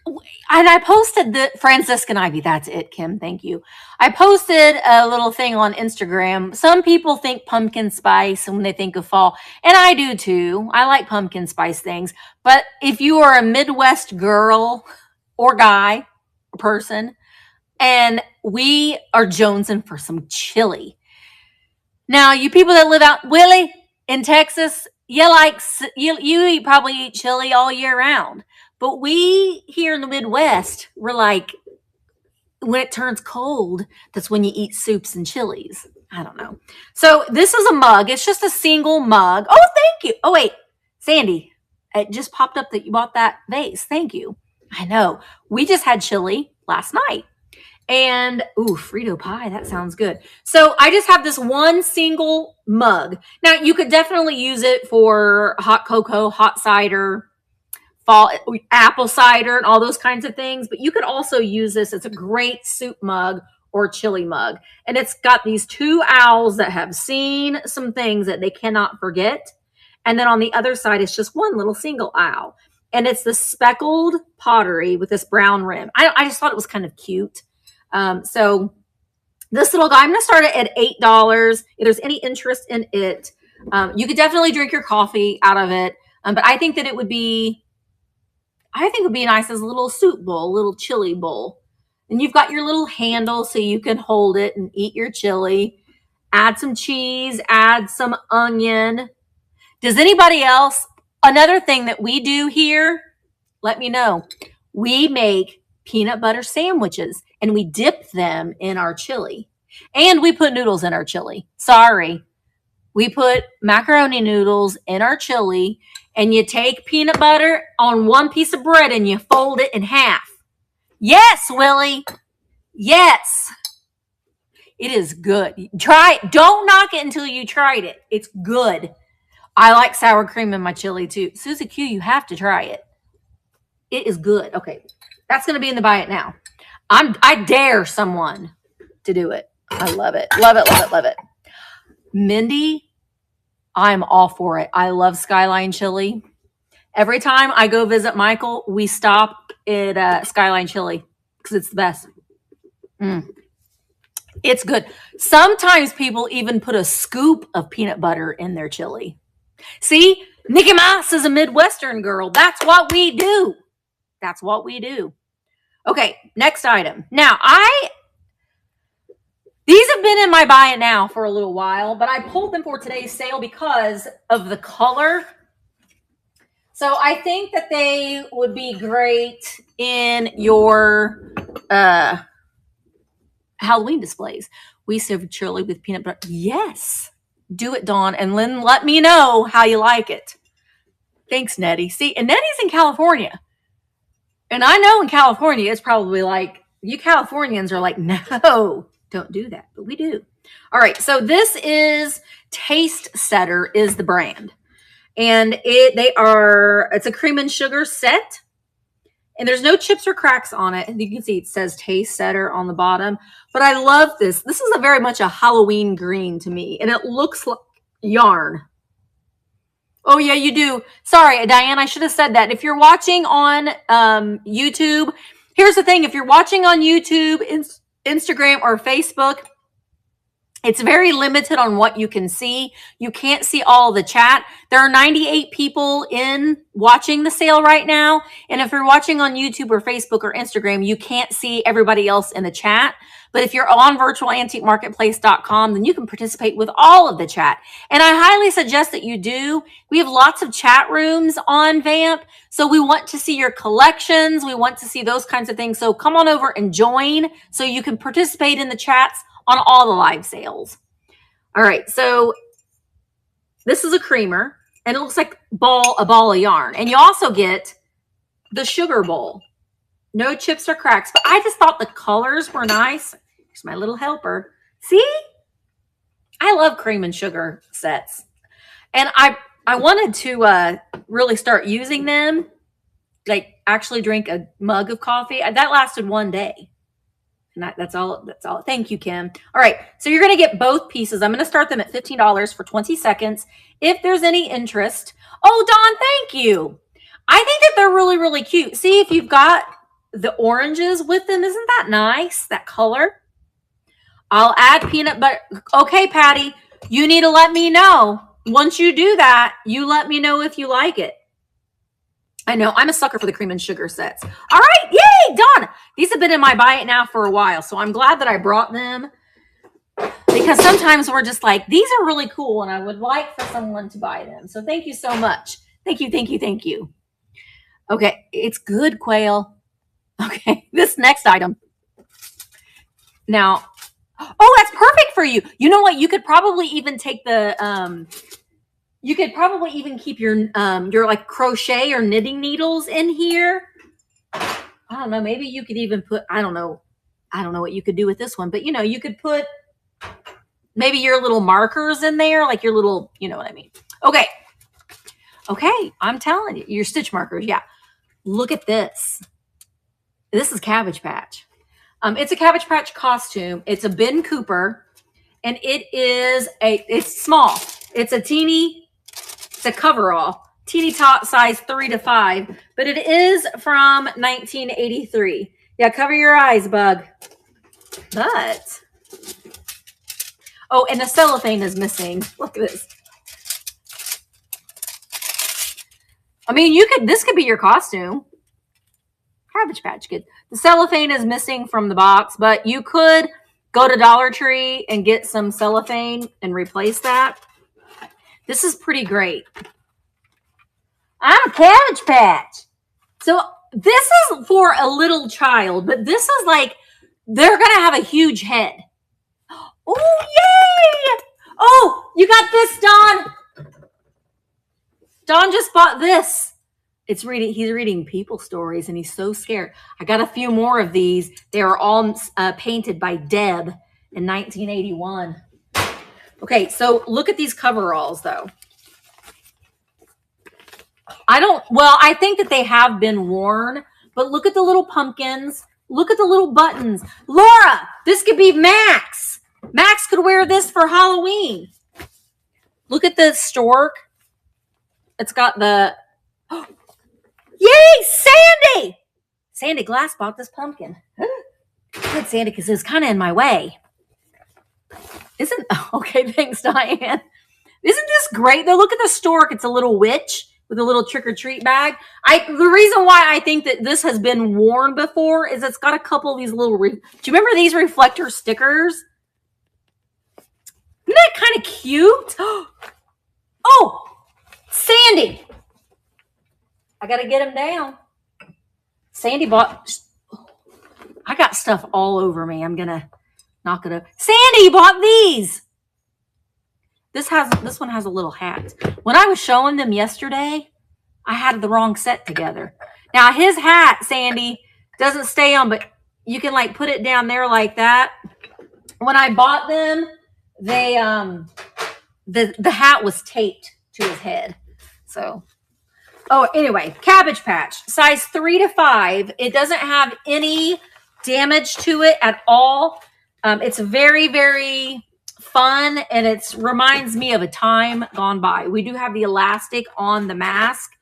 and I posted the Franciscan Ivy. That's it, Kim. Thank you. I posted a little thing on Instagram. Some people think pumpkin spice when they think of fall, and I do too. I like pumpkin spice things. But if you are a Midwest girl or guy or person, and we are jonesing for some chili. Now, you people that live out, Willie, in Texas, you probably eat chili all year round. But we here in the Midwest, we're like, when it turns cold, that's when you eat soups and chilies. I don't know. So this is a mug. It's just a single mug. Oh, thank you. Oh, wait, Sandy, it just popped up that you bought that vase. Thank you. I know. We just had chili last night. And, ooh, Frito pie, that sounds good. So I just have this one single mug. Now, you could definitely use it for hot cocoa, hot cider, fall apple cider, and all those kinds of things. But you could also use this as a great soup mug or chili mug. And it's got these 2 owls that have seen some things that they cannot forget. And then on the other side, it's just one little single owl. And it's the speckled pottery with this brown rim. I just thought it was kind of cute. So this little guy, I'm going to start it at $8. If there's any interest in it, you could definitely drink your coffee out of it. But I think that it would be nice as a little soup bowl, a little chili bowl. And you've got your little handle so you can hold it and eat your chili. Add some cheese, add some onion. Does anybody else, another thing that we do here, let me know. We make peanut butter sandwiches and we dip them in our chili, and we put noodles in our chili. Sorry. We put macaroni noodles in our chili, and you take peanut butter on one piece of bread and you fold it in half. Yes, Willie. Yes. It is good. Try it. Don't knock it until you tried it. It's good. I like sour cream in my chili too. Susie Q, you have to try it. It is good. Okay. That's going to be in the buy it now. I dare someone to do it. I love it. Love it, love it, love it. Mindy, I'm all for it. I love Skyline Chili. Every time I go visit Michael, we stop at Skyline Chili because it's the best. It's good. Sometimes people even put a scoop of peanut butter in their chili. See, Nikki Mouse is a Midwestern girl. That's what we do. That's what we do. Okay, next item. Now, these have been in my buy it now for a little while, but I pulled them for today's sale because of the color. So I think that they would be great in your Halloween displays. We serve chili with peanut butter. Yes. Do it, Dawn. And then let me know how you like it. Thanks, Nettie. See, and Nettie's in California. And I know in California, it's probably like, you Californians are like, no, don't do that. But we do. All right. So this is Taste Setter is the brand. And it's a cream and sugar set. And there's no chips or cracks on it. And you can see it says Taste Setter on the bottom. But I love this. This is very much a Halloween green to me. And it looks like yarn. Oh, yeah, you do. Sorry, Diane, I should have said that. If you're watching on YouTube, here's the thing. If you're watching on YouTube, Instagram, or Facebook, it's very limited on what you can see. You can't see all the chat. There are 98 people watching the sale right now. And if you're watching on YouTube or Facebook or Instagram, you can't see everybody else in the chat. But if you're on virtualantiquemarketplace.com, then you can participate with all of the chat. And I highly suggest that you do. We have lots of chat rooms on Vamp. So we want to see your collections. We want to see those kinds of things. So come on over and join so you can participate in the chats on all the live sales. All right. So this is a creamer and it looks like a ball of yarn. And you also get the sugar bowl. No chips or cracks, but I just thought the colors were nice. Here's my little helper. See? I love cream and sugar sets. And I wanted to really start using them, like actually drink a mug of coffee. That lasted one day. And that's all. Thank you, Kim. All right. So you're going to get both pieces. I'm going to start them at $15 for 20 seconds. If there's any interest. Oh, Dawn, thank you. I think that they're really, really cute. See, if you've got the oranges with them, isn't that nice? That color. I'll add peanut butter. Okay, Patty, you need to let me know. Once you do that, you let me know if you like it. I know I'm a sucker for the cream and sugar sets. All right, yay, done. These have been in my buy it now for a while, so I'm glad that I brought them because sometimes we're just like, these are really cool and I would like for someone to buy them. So thank you so much. Thank you, thank you, thank you. Okay, it's good, Quail. Okay, this next item. Now, oh, that's perfect for you. You know what? You could probably even take the, you could probably even keep your like crochet or knitting needles in here. I don't know. Maybe you could even put, I don't know what you could do with this one, but you could put maybe your little markers in there, like your little, you know what I mean? Okay. Okay. I'm telling you, your stitch markers. Yeah. Look at this. This is Cabbage Patch. It's a Cabbage Patch costume. It's a Ben Cooper, and it's small. It's a coverall, teeny tot size 3 to 5, but it is from 1983. Yeah, cover your eyes, Bug. But, oh, and the cellophane is missing. Look at this. I mean, this could be your costume. Cabbage Patch Kid. The cellophane is missing from the box, but you could go to Dollar Tree and get some cellophane and replace that. This is pretty great. I'm a Cabbage Patch. So this is for a little child, but this is like, they're going to have a huge head. Oh, yay! Oh, you got this, Dawn. Dawn just bought this. He's reading People Stories, and he's so scared. I got a few more of these. They are all painted by Deb. in 1981. Okay, so look at these coveralls, though. I think that they have been worn, but look at the little pumpkins. Look at the little buttons. Laura, this could be Max. Max could wear this for Halloween. Look at the stork. It's got the... Oh, yay, Sandy! Sandy Glass bought this pumpkin. Good, Sandy, because it's kind of in my way. Okay, thanks, Diane. Isn't this great, though? Look at the stork. It's a little witch with a little trick-or-treat bag. The reason why I think that this has been worn before is it's got a couple of these little... do you remember these reflector stickers? Isn't that kind of cute? Oh, Sandy. I got to get him down. Sandy bought... I got stuff all over me. I'm going to knock it up. Sandy bought these. This one has a little hat. When I was showing them yesterday, I had the wrong set together. Now his hat, Sandy, doesn't stay on, but you can like put it down there like that. When I bought them, they the hat was taped to his head. So, oh, anyway, Cabbage Patch, size 3 to 5. It doesn't have any damage to it at all. It's very, very fun, and it reminds me of a time gone by. We do have the elastic on the mask,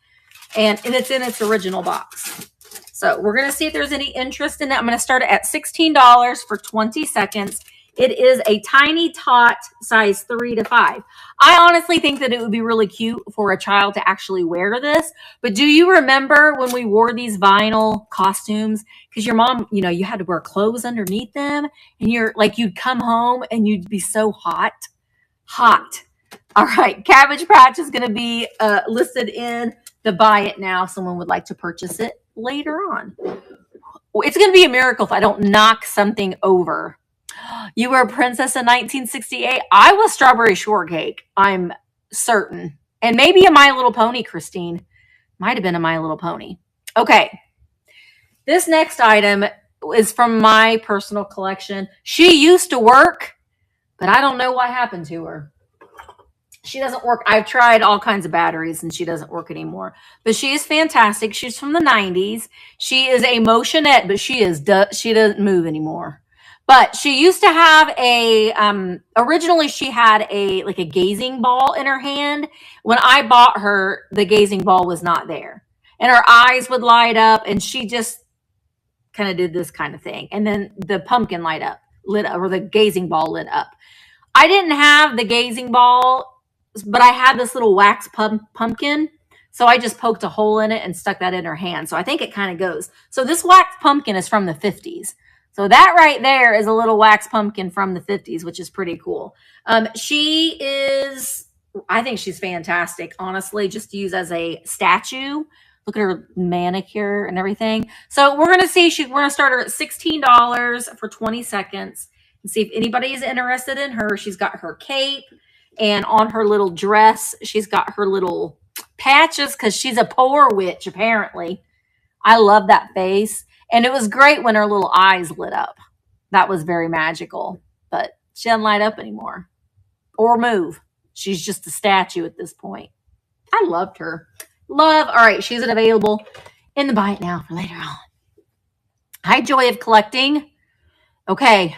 and it's in its original box. So we're going to see if there's any interest in that. I'm going to start it at $16 for 20 seconds. It is a tiny tot, size 3 to 5. I honestly think that it would be really cute for a child to actually wear this. But do you remember when we wore these vinyl costumes? Because your mom, you had to wear clothes underneath them. And you'd come home and you'd be so hot. Hot. All right. Cabbage Patch is going to be listed in the buy it now. If someone would like to purchase it later on. It's going to be a miracle if I don't knock something over. You were a princess in 1968. I was Strawberry Shortcake. I'm certain. And maybe a My Little Pony, Christine. Might have been a My Little Pony. Okay. This next item is from my personal collection. She used to work, but I don't know what happened to her. She doesn't work. I've tried all kinds of batteries and she doesn't work anymore. But she is fantastic. She's from the 90s. She is a motionette, but she doesn't move anymore. But she used to have originally she had a gazing ball in her hand. When I bought her, the gazing ball was not there. And her eyes would light up and she just kind of did this kind of thing. And then the pumpkin lit up, or the gazing ball lit up. I didn't have the gazing ball, but I had this little wax pumpkin. So I just poked a hole in it and stuck that in her hand. So I think it kind of goes. So this wax pumpkin is from the 50s. So that right there is a little wax pumpkin from the 50s, which is pretty cool. I think she's fantastic, honestly, just to use as a statue. Look at her manicure and everything. So we're going to see, we're going to start her at $16 for 20 seconds and see if anybody is interested in her. She's got her cape, and on her little dress, she's got her little patches because she's a poor witch, apparently. I love that face. And it was great when her little eyes lit up. That was very magical. But she doesn't light up anymore. Or move. She's just a statue at this point. I loved her. All right, she's available in the buy it now for later on. Hi, Joy of Collecting. Okay.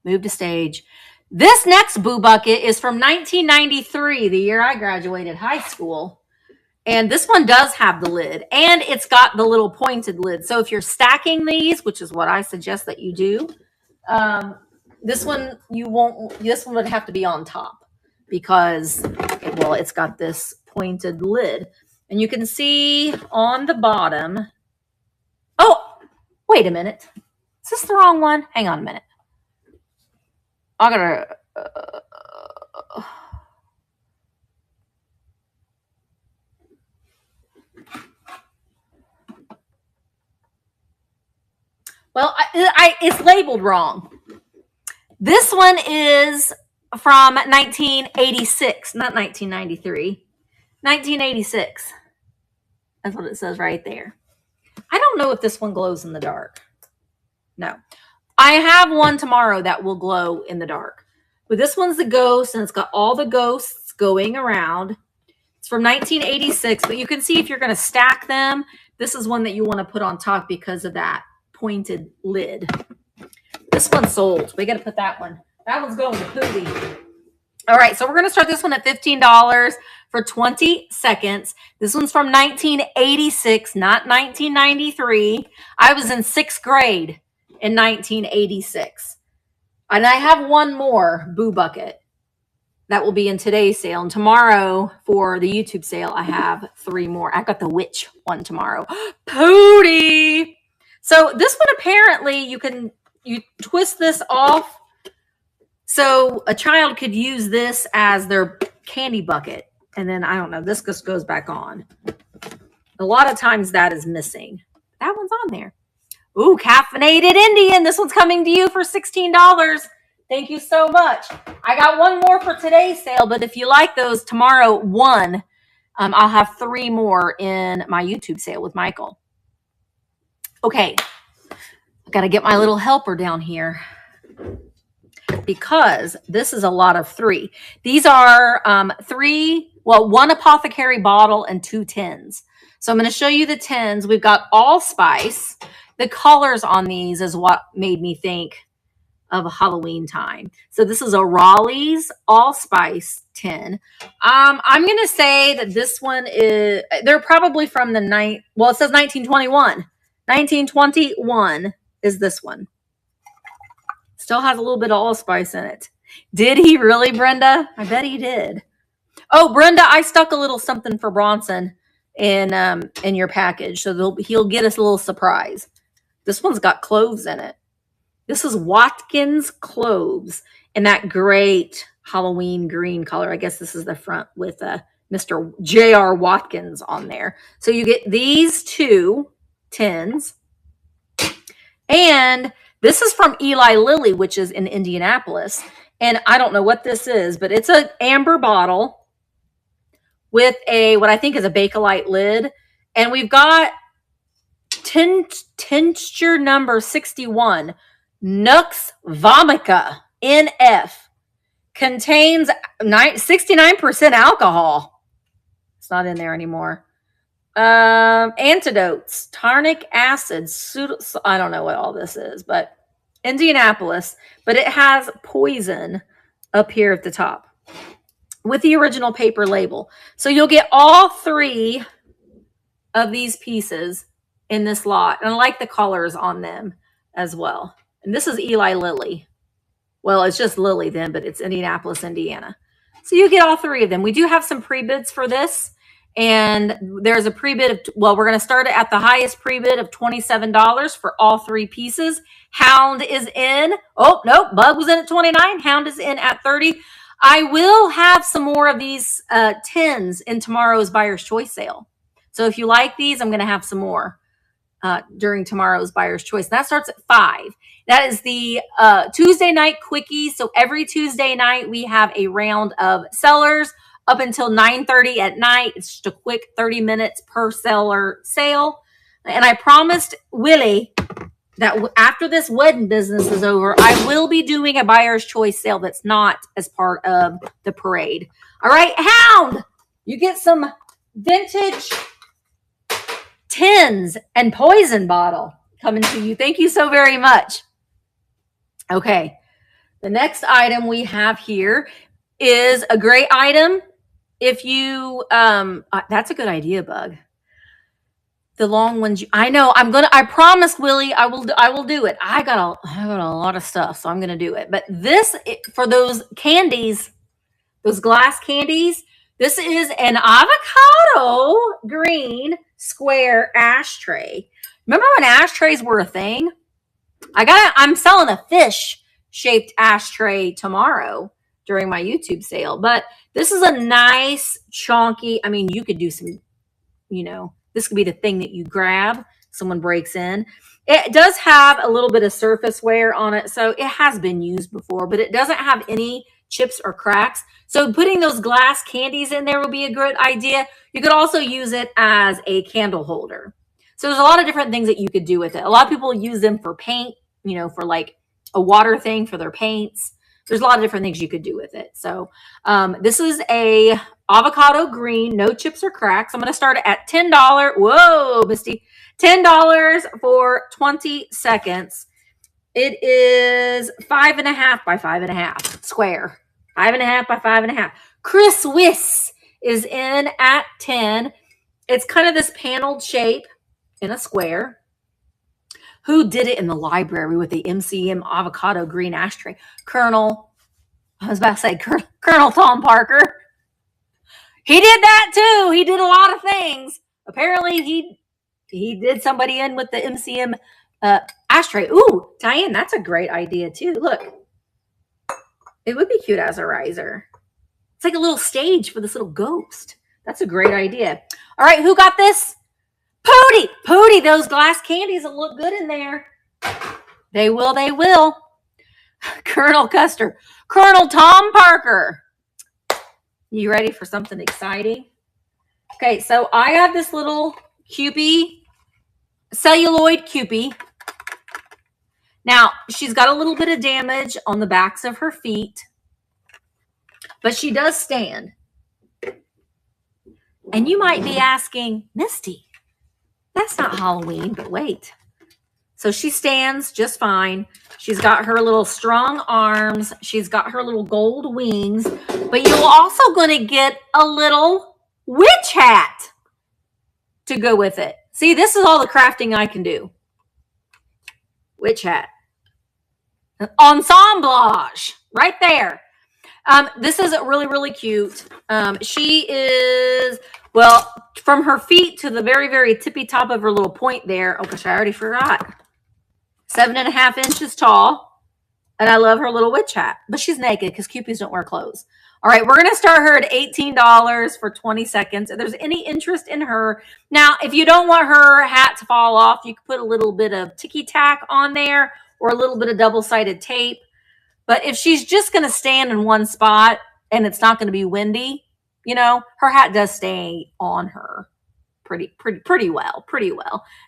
Move to stage. This next Boo Bucket is from 1993, the year I graduated high school. And this one does have the lid, and it's got the little pointed lid. So if you're stacking these, which is what I suggest that you do, this one would have to be on top because, it's got this pointed lid. And you can see on the bottom. Oh, wait a minute. Is this the wrong one? Hang on a minute. I gotta... Well, it's labeled wrong. This one is from 1986, not 1993. 1986. That's what it says right there. I don't know if this one glows in the dark. No. I have one tomorrow that will glow in the dark. But this one's the ghost, and it's got all the ghosts going around. It's from 1986, but you can see if you're going to stack them, this is one that you want to put on top because of that pointed lid. This one's sold. We got to put that one. That one's going to Pootie. All right, so we're going to start this one at $15 for 20 seconds. This one's from 1986, not 1993. I was in 6th grade in 1986. And I have one more Boo Bucket that will be in today's sale. And tomorrow for the YouTube sale, I have 3 more. I got the witch one tomorrow. Pootie! So this one, apparently, you twist this off. So a child could use this as their candy bucket. And then, I don't know, this just goes back on. A lot of times that is missing. That one's on there. Ooh, Caffeinated Indian. This one's coming to you for $16. Thank you so much. I got one more for today's sale, but if you like those, tomorrow, I'll have 3 more in my YouTube sale with Michael. Okay. I got to get my little helper down here, because this is a lot of 3. These are 1 apothecary bottle and 2 tins. So I'm going to show you the tins. We've got allspice. The colors on these is what made me think of Halloween time. So this is a Raleigh's allspice tin. I'm going to say that this one is, they're probably from the it says 1921. 1921 is this one. Still has a little bit of allspice in it. Did he really, Brenda? I bet he did. Oh, Brenda, I stuck a little something for Bronson in your package, so he'll get us a little surprise. This one's got cloves in it. This is Watkins cloves in that great Halloween green color. I guess this is the front with Mr. J.R. Watkins on there. So you get these 2 tins, and this is from Eli Lilly, which is in Indianapolis. And I don't know what this is, but it's an amber bottle with what I think is a Bakelite lid. And we've got tincture number 61, Nux Vomica, NF. Contains 69% alcohol. It's not in there anymore. Antidotes, tarnic acid, I don't know what all this is, but Indianapolis, but it has poison up here at the top with the original paper label. So you'll get all 3 of these pieces in this lot. And I like the colors on them as well. And this is Eli Lilly. Well, it's just Lilly then, but it's Indianapolis, Indiana. So you get all 3 of them. We do have some pre-bids for this. And there's a pre-bid of, we're going to start it at the highest pre-bid of $27 for all 3 pieces. Hound is in. Oh, nope. Bug was in at $29. Hound is in at $30. I will have some more of these tins in tomorrow's Buyer's Choice sale. So if you like these, I'm going to have some more during tomorrow's Buyer's Choice. And that starts at 5. That is the Tuesday night quickie. So every Tuesday night, we have a round of sellers up until 9:30 at night. It's just a quick 30 minutes per seller sale. And I promised Willie that after this wedding business is over, I will be doing a Buyer's Choice sale that's not as part of the parade. All right, Hound, you get some vintage tins and poison bottle coming to you. Thank you so very much. Okay, the next item we have here is a great item. If you, that's a good idea, Bug. The long ones, I know. I promise, Willie, I will do it. I got a lot of stuff, so I'm gonna do it. But this, for those candies, those glass candies, this is an avocado green square ashtray. Remember when ashtrays were a thing? I'm selling a fish shaped ashtray tomorrow during my YouTube sale, but this is a nice chunky, you could do some, this could be the thing that you grab, someone breaks in. It does have a little bit of surface wear on it, so it has been used before, but it doesn't have any chips or cracks. So putting those glass candies in there would be a good idea. You could also use it as a candle holder. So there's a lot of different things that you could do with it. A lot of people use them for paint, for like a water thing for their paints. There's a lot of different things you could do with it. So this is a avocado green, no chips or cracks. I'm going to start at $10. Whoa, Misty. $10 for 20 seconds. It is 5.5 by 5.5 square. 5.5 by 5.5. Chris Wiss is in at 10. It's kind of this paneled shape in a square. Who did it in the library with the MCM avocado green ashtray? Colonel Tom Parker. He did that too. He did a lot of things. Apparently he did somebody in with the MCM ashtray. Ooh, Diane, that's a great idea too. Look, it would be cute as a riser. It's like a little stage for this little ghost. That's a great idea. All right, who got this? Pooty! Pooty, those glass candies will look good in there. They will, they will. Colonel Custer. Colonel Tom Parker. You ready for something exciting? Okay, so I got this little Cupie, celluloid Cupie. Now, she's got a little bit of damage on the backs of her feet, but she does stand. And you might be asking, Misty, that's not Halloween, but wait. So she stands just fine. She's got her little strong arms. She's got her little gold wings, but you're also going to get a little witch hat to go with it. See, this is all the crafting I can do. Witch hat. Ensemblage right there. This is really, really cute. She is, well, from her feet to the very, very tippy top of her little point there. Oh gosh, I already forgot. 7.5 inches tall. And I love her little witch hat. But she's naked because Cupies don't wear clothes. All right, we're going to start her at $18 for 20 seconds. If there's any interest in her. Now, if you don't want her hat to fall off, you can put a little bit of ticky-tack on there or a little bit of double-sided tape. But if she's just going to stand in one spot and it's not going to be windy, you know, her hat does stay on her pretty well.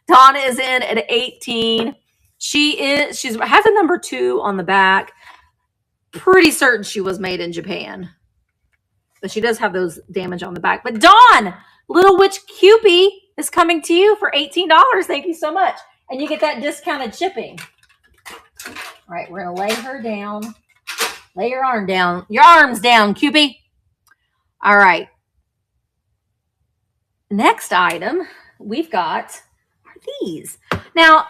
Donna is in at 18. She has a number 2 on the back. Pretty certain she was made in Japan. But she does have those damage on the back. But Dawn, Little Witch Cupie is coming to you for $18. Thank you so much. And you get that discounted shipping. All right, we're going to lay her down. Lay your arm down. Your arms down, Cupie. All right. Next item we've got are these. Now,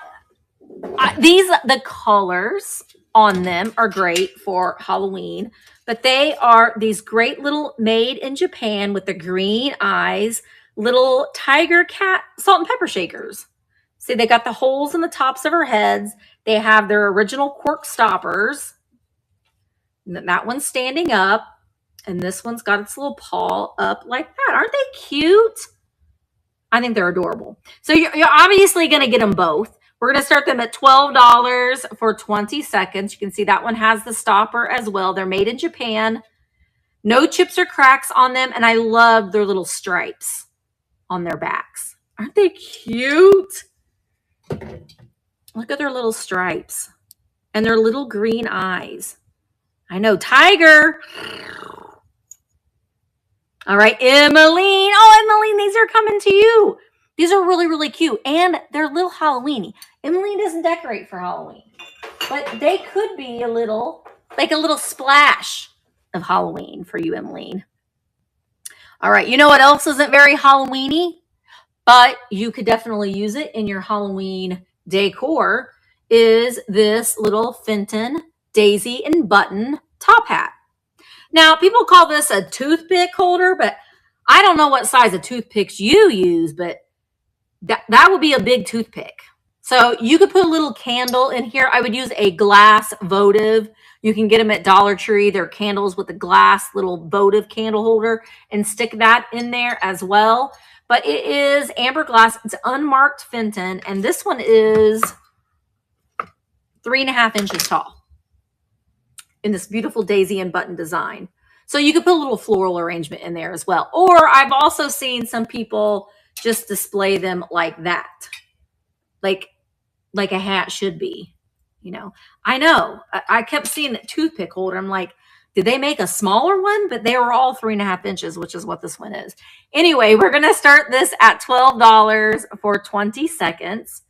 the colors on them are great for Halloween, but they are these great little made in Japan with the green eyes, little tiger cat salt and pepper shakers. See, they got the holes in the tops of her heads. They have their original cork stoppers. That one's standing up, and this one's got its little paw up like that. Aren't they cute? I think they're adorable. So you're obviously going to get them both. We're going to start them at $12 for 20 seconds. You can see that one has the stopper as well. They're made in Japan. No chips or cracks on them, and I love their little stripes on their backs. Aren't they cute? Look at their little stripes and their little green eyes. I know, Tiger. All right, Emmeline. Oh, Emmeline, these are coming to you. These are really, really cute, and they're a little Halloween-y. Emmeline doesn't decorate for Halloween, but they could be a little splash of Halloween for you, Emmeline. All right, you know what else isn't very Halloween-y, but you could definitely use it in your Halloween decor is this little Fenton daisy and button top hat. Now, people call this a toothpick holder, but I don't know what size of toothpicks you use, but that would be a big toothpick. So you could put a little candle in here. I would use a glass votive. You can get them at Dollar Tree. They're candles with a glass little votive candle holder and stick that in there as well. But it is amber glass. It's unmarked Fenton, and this one is 3.5 inches tall in this beautiful daisy and button design. So you could put a little floral arrangement in there as well. Or I've also seen some people just display them like that. Like a hat should be. you know. I know. I kept seeing that toothpick holder. I'm like, did they make a smaller one? But they were all 3.5 inches, which is what this one is. Anyway, we're going to start this at $12 for 20 seconds.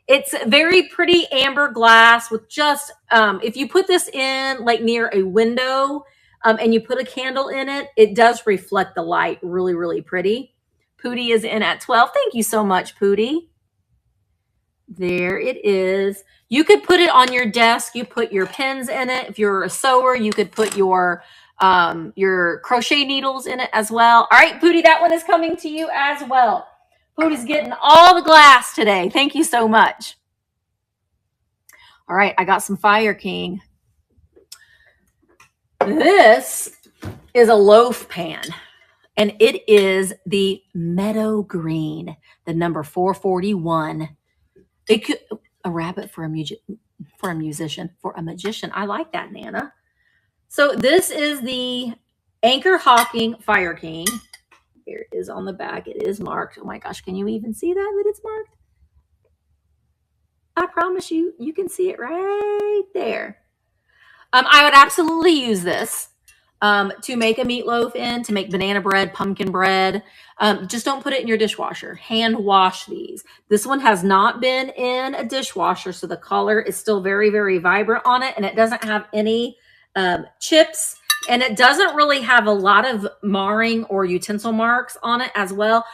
It's very pretty amber glass with just, if you put this in like near a window and you put a candle in it, it does reflect the light really, really pretty. Pootie is in at 12. Thank you so much, Pootie. There it is. You could put it on your desk. You put your pens in it. If you're a sewer, you could put your crochet needles in it as well. All right, Pootie, that one is coming to you as well. Pootie's getting all the glass today. Thank you so much. All right, I got some Fire King. This is a loaf pan, and it is the Meadow Green, the number 441. It could a rabbit for a musician, for a magician. I like that, Nana. So this is the Anchor Hawking Fire King. Here it is on the back. It is marked. Oh my gosh, can you even see that it's marked? I promise you, you can see it right there. I would absolutely use this to make a meatloaf in, to make banana bread, pumpkin bread. Just don't put it in your dishwasher. Hand wash these. This one has not been in a dishwasher, so the color is still very, very vibrant on it, and it doesn't have any chips, and it doesn't really have a lot of marring or utensil marks on it as well.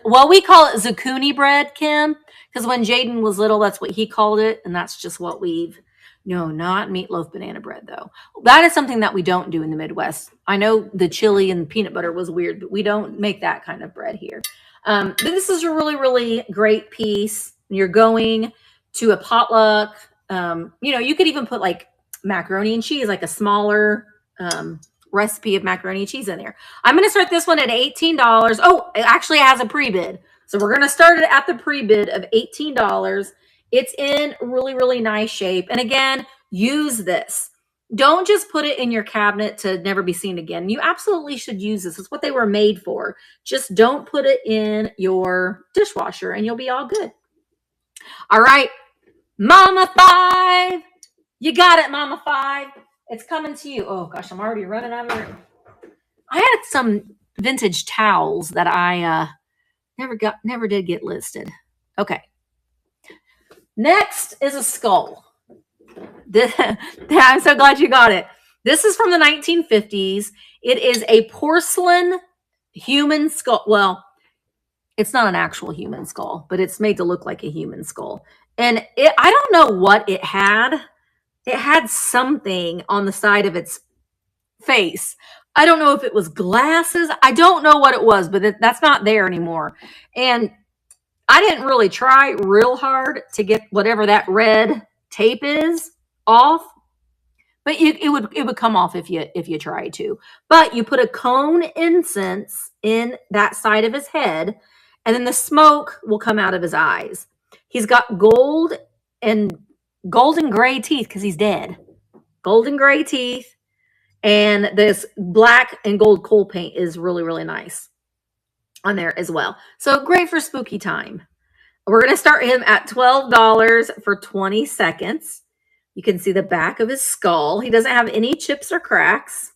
Well, we call it zucchini bread, Kim, because when Jaden was little, that's what he called it, and that's just what we've... No, not meatloaf banana bread, though. That is something that we don't do in the Midwest. I know the chili and peanut butter was weird, but we don't make that kind of bread here. But this is a really, really great piece. You're going to a potluck. You could even put like macaroni and cheese, like a smaller recipe of macaroni and cheese in there. I'm going to start this one at $18. Oh, it actually has a pre-bid. So we're going to start it at the pre-bid of $18. It's in really, really nice shape. And again, use this. Don't just put it in your cabinet to never be seen again. You absolutely should use this. It's what they were made for. Just don't put it in your dishwasher and you'll be all good. All right, Mama 5. You got it, Mama 5. It's coming to you. Oh gosh, I'm already running out of room. I had some vintage towels that I never did get listed. Okay. Next is a skull. I'm so glad you got it. This is from the 1950s. It is a porcelain human skull. Well, it's not an actual human skull, but it's made to look like a human skull. And I don't know what it had. It had something on the side of its face. I don't know if it was glasses. I don't know what it was, but that's not there anymore. And I didn't really try real hard to get whatever that red tape is off, but it would come off if you try to. But you put a cone incense in that side of his head, and then the smoke will come out of his eyes. He's got golden gray teeth because he's dead. Golden gray teeth, and this black and gold coal paint is really, really nice on there as well. So great for spooky time. We're going to start him at $12 for 20 seconds. You can see the back of his skull. He doesn't have any chips or cracks.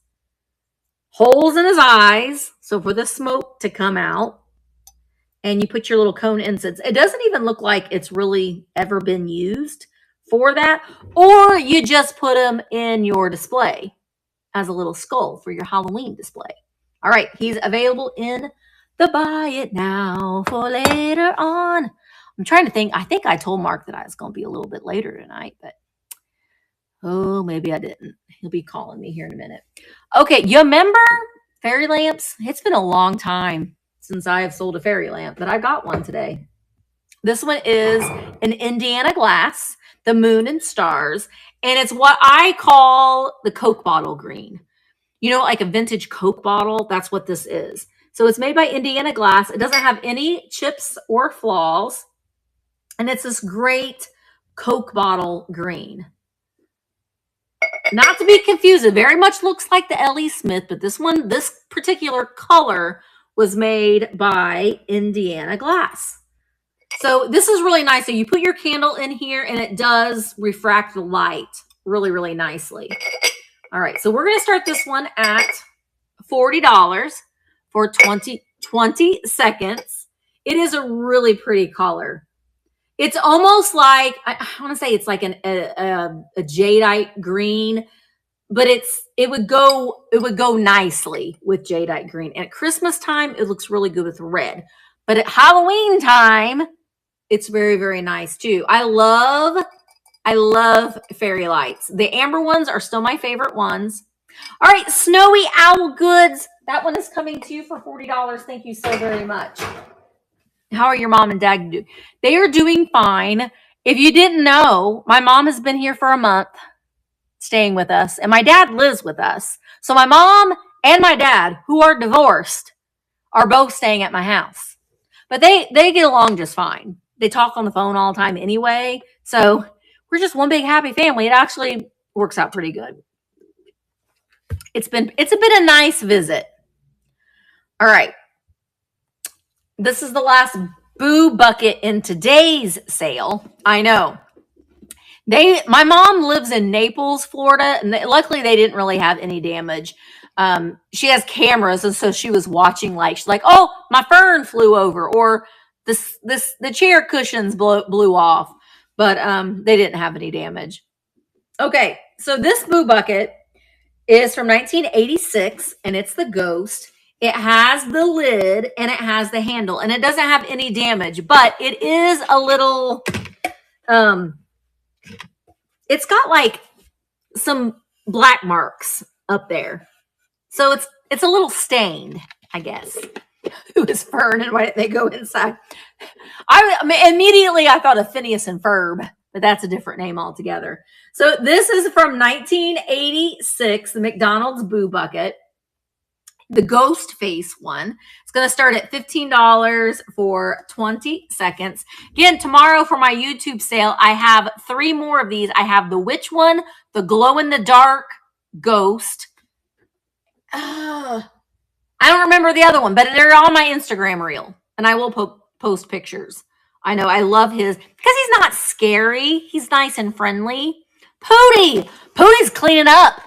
Holes in his eyes, so for the smoke to come out. And you put your little cone incense. It doesn't even look like it's really ever been used for that. Or you just put him in your display as a little skull for your Halloween display. All right, he's available in the buy it now for later on. I'm trying to think. I think I told Mark that I was going to be a little bit later tonight, but oh, maybe I didn't. He'll be calling me here in a minute. Okay, you remember fairy lamps? It's been a long time since I have sold a fairy lamp, but I got one today. This one is an Indiana glass, the moon and stars, and it's what I call the Coke bottle green. You know, like a vintage Coke bottle, that's what this is. So it's made by Indiana Glass. It doesn't have any chips or flaws. And it's this great Coke bottle green. Not to be confused, it very much looks like the L.E. Smith, but this particular color was made by Indiana Glass. So this is really nice. So you put your candle in here and it does refract the light really, really nicely. All right, so we're going to start this one at $40 for 20 seconds. It is a really pretty color. It's almost like, I want to say it's like a jadeite green, but it would go nicely with jadeite green. And at Christmas time, it looks really good with red. But at Halloween time, it's very, very nice too. I love fairy lights. The amber ones are still my favorite ones. All right, Snowy Owl Goods. That one is coming to you for $40. Thank you so very much. How are your mom and dad doing? They are doing fine. If you didn't know, my mom has been here for a month staying with us, and my dad lives with us. So my mom and my dad, who are divorced, are both staying at my house. But they get along just fine. They talk on the phone all the time anyway. So we're just one big happy family. It actually works out pretty good. It's been a nice visit. All right. This is the last boo bucket in today's sale. I know. My mom lives in Naples, Florida, and luckily they didn't really have any damage. She has cameras, and so she was watching. She's like, "Oh, my fern flew over," or the chair cushions blew off, but they didn't have any damage. Okay, so this boo bucket is from 1986, and it's the Ghost. It has the lid and it has the handle, and it doesn't have any damage, but it is a little, it's got like some black marks up there. So it's a little stained, I guess. Who is Fern and why did they go inside? Immediately I thought of Phineas and Ferb, but that's a different name altogether. So this is from 1986, the McDonald's Boo Bucket. The ghost face one. It's going to start at $15 for 20 seconds. Again, tomorrow for my YouTube sale, I have 3 more of these. I have the witch one, the glow-in-the-dark ghost. I don't remember the other one, but they're on my Instagram reel, and I will post pictures. I know, I love his, because he's not scary. He's nice and friendly. Pooty's cleaning up.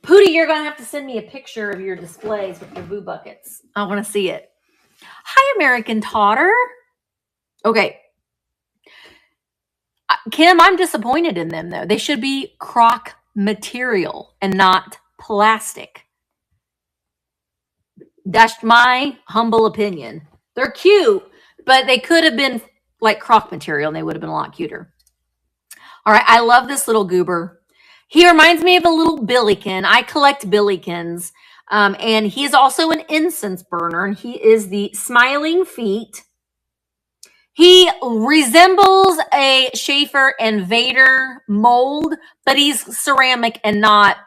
Pooty, you're going to have to send me a picture of your displays with your boo buckets. I want to see it. Hi, American Totter. Okay. Kim, I'm disappointed in them, though. They should be crock material and not plastic. That's my humble opinion. They're cute, but they could have been like crock material and they would have been a lot cuter. All right. I love this little goober. He reminds me of a little Billykin. I collect Billykins. And he's also an incense burner. And he is the Smiling Feet. He resembles a Schaefer and Vader mold, but he's ceramic and not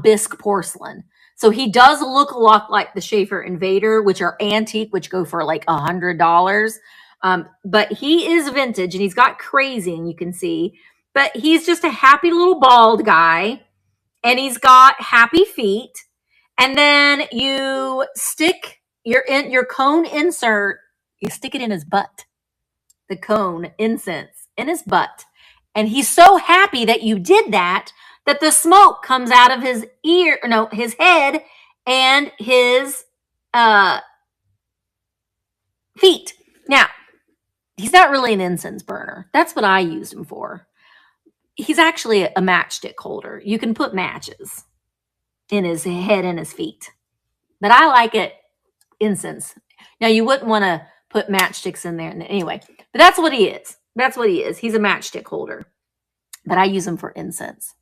bisque porcelain. So he does look a lot like the Schaefer and Vader, which are antique, which go for like $100. But he is vintage and he's got crazy, and you can see. But he's just a happy little bald guy, and he's got happy feet. And then you stick your cone insert, you stick it in his butt. The cone incense in his butt. And he's so happy that you did that the smoke comes out of his his head and his feet. Now, he's not really an incense burner. That's what I used him for. He's actually a matchstick holder. You can put matches in his head and his feet. But I like it incense. Now, you wouldn't want to put matchsticks in there. Anyway, but that's what he is. That's what he is. He's a matchstick holder. But I use him for incense.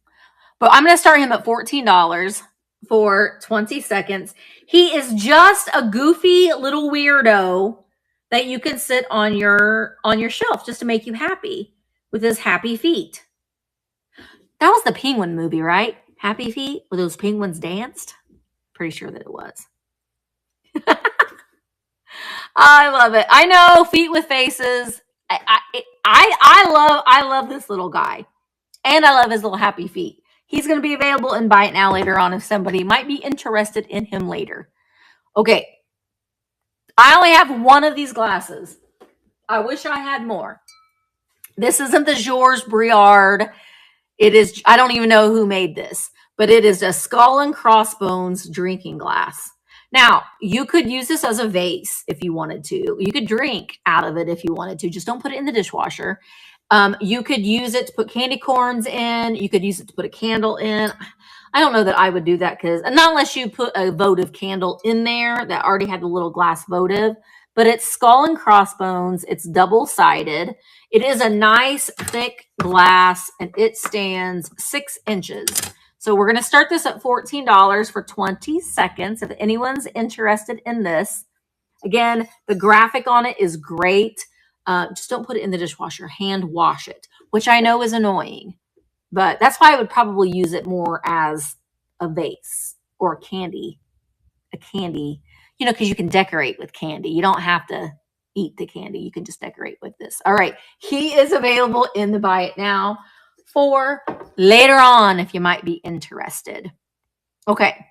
But I'm going to start him at $14 for 20 seconds. He is just a goofy little weirdo that you can sit on your shelf just to make you happy with his happy feet. That was the Penguin movie, right? Happy Feet, where those penguins danced. Pretty sure that it was. I love it. I know, feet with faces. I love this little guy, and I love his little happy feet. He's going to be available in Buy It Now later on if somebody might be interested in him later. Okay. I only have one of these glasses. I wish I had more. This isn't the Georges Briard. It is, I don't even know who made this, but it is a skull and crossbones drinking glass. Now, you could use this as a vase if you wanted to. You could drink out of it if you wanted to. Just don't put it in the dishwasher. You could use it to put candy corns in. You could use it to put a candle in. I don't know that I would do that because, not unless you put a votive candle in there that already had the little glass votive, but it's skull and crossbones. It's double-sided. It is a nice thick glass and it stands 6 inches. So we're going to start this at $14 for 20 seconds. If anyone's interested in this, again, the graphic on it is great. Just don't put it in the dishwasher, hand wash it, which I know is annoying, but that's why I would probably use it more as a vase or a candy, you know, because you can decorate with candy. You don't have to eat the candy. You can just decorate with this. All right. He is available in the Buy It Now for later on if you might be interested. Okay.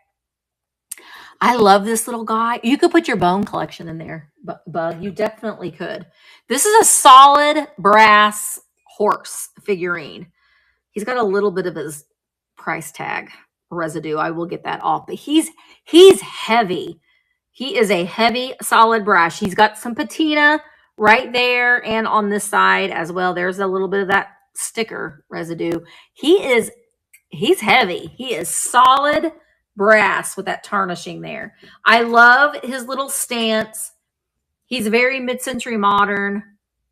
I love this little guy. You could put your bone collection in there, Bud. You definitely could. This is a solid brass horse figurine. He's got a little bit of his price tag residue. I will get that off, but he's heavy. He is a heavy, solid brass. He's got some patina right there and on this side as well. There's a little bit of that sticker residue. He's heavy. He is solid brass with that tarnishing there. I love his little stance. He's very mid-century modern.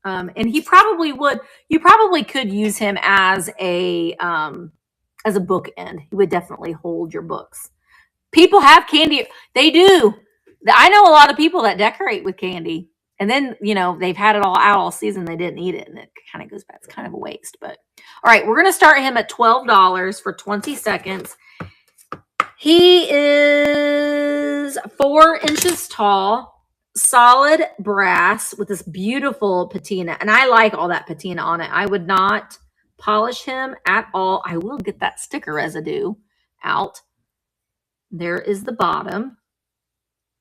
And you probably could use him as a bookend. He would definitely hold your books. People have candy. They do. I know a lot of people that decorate with candy, and then, you know, they've had it all out all season. They didn't eat it, and it kind of goes back. It's kind of a waste. But all right, we're going to start him at $12 for 20 seconds. He is 4 inches tall, solid brass with this beautiful patina. And I like all that patina on it. I would not polish him at all. I will get that sticker residue out. There is the bottom.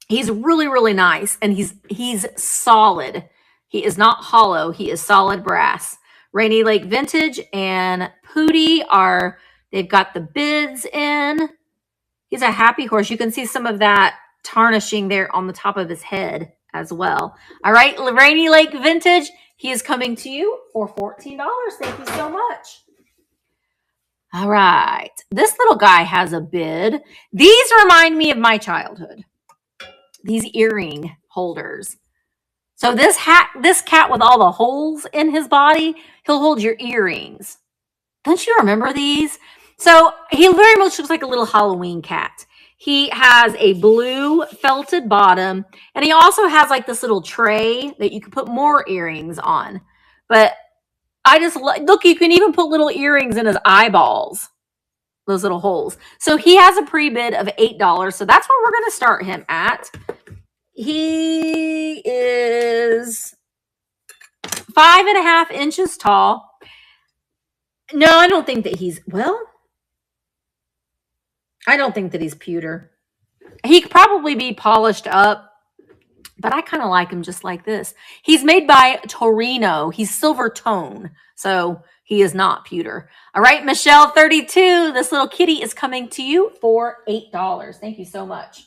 He's really, really nice, and he's solid. He is not hollow. He is solid brass. Rainy Lake Vintage and Pooty they've got the bids in. He's a happy horse. You can see some of that tarnishing there on the top of his head as well. All right, Rainy Lake Vintage, he is coming to you for $14. Thank you so much. All right, this little guy has a bid. These remind me of my childhood. These earring holders. So this cat with all the holes in his body, he'll hold your earrings. Don't you remember these? So he very much looks like a little Halloween cat. He has a blue felted bottom, and he also has like this little tray that you can put more earrings on. But I just look, you can even put little earrings in his eyeballs, those little holes. So he has a pre-bid of $8. So that's where we're going to start him at. He is 5.5 inches tall. No, I don't think that I don't think that he's pewter. He could probably be polished up, but I kind of like him just like this. He's made by Torino. He's silver tone, so he is not pewter. All right, Michelle 32, this little kitty is coming to you for $8. Thank you so much.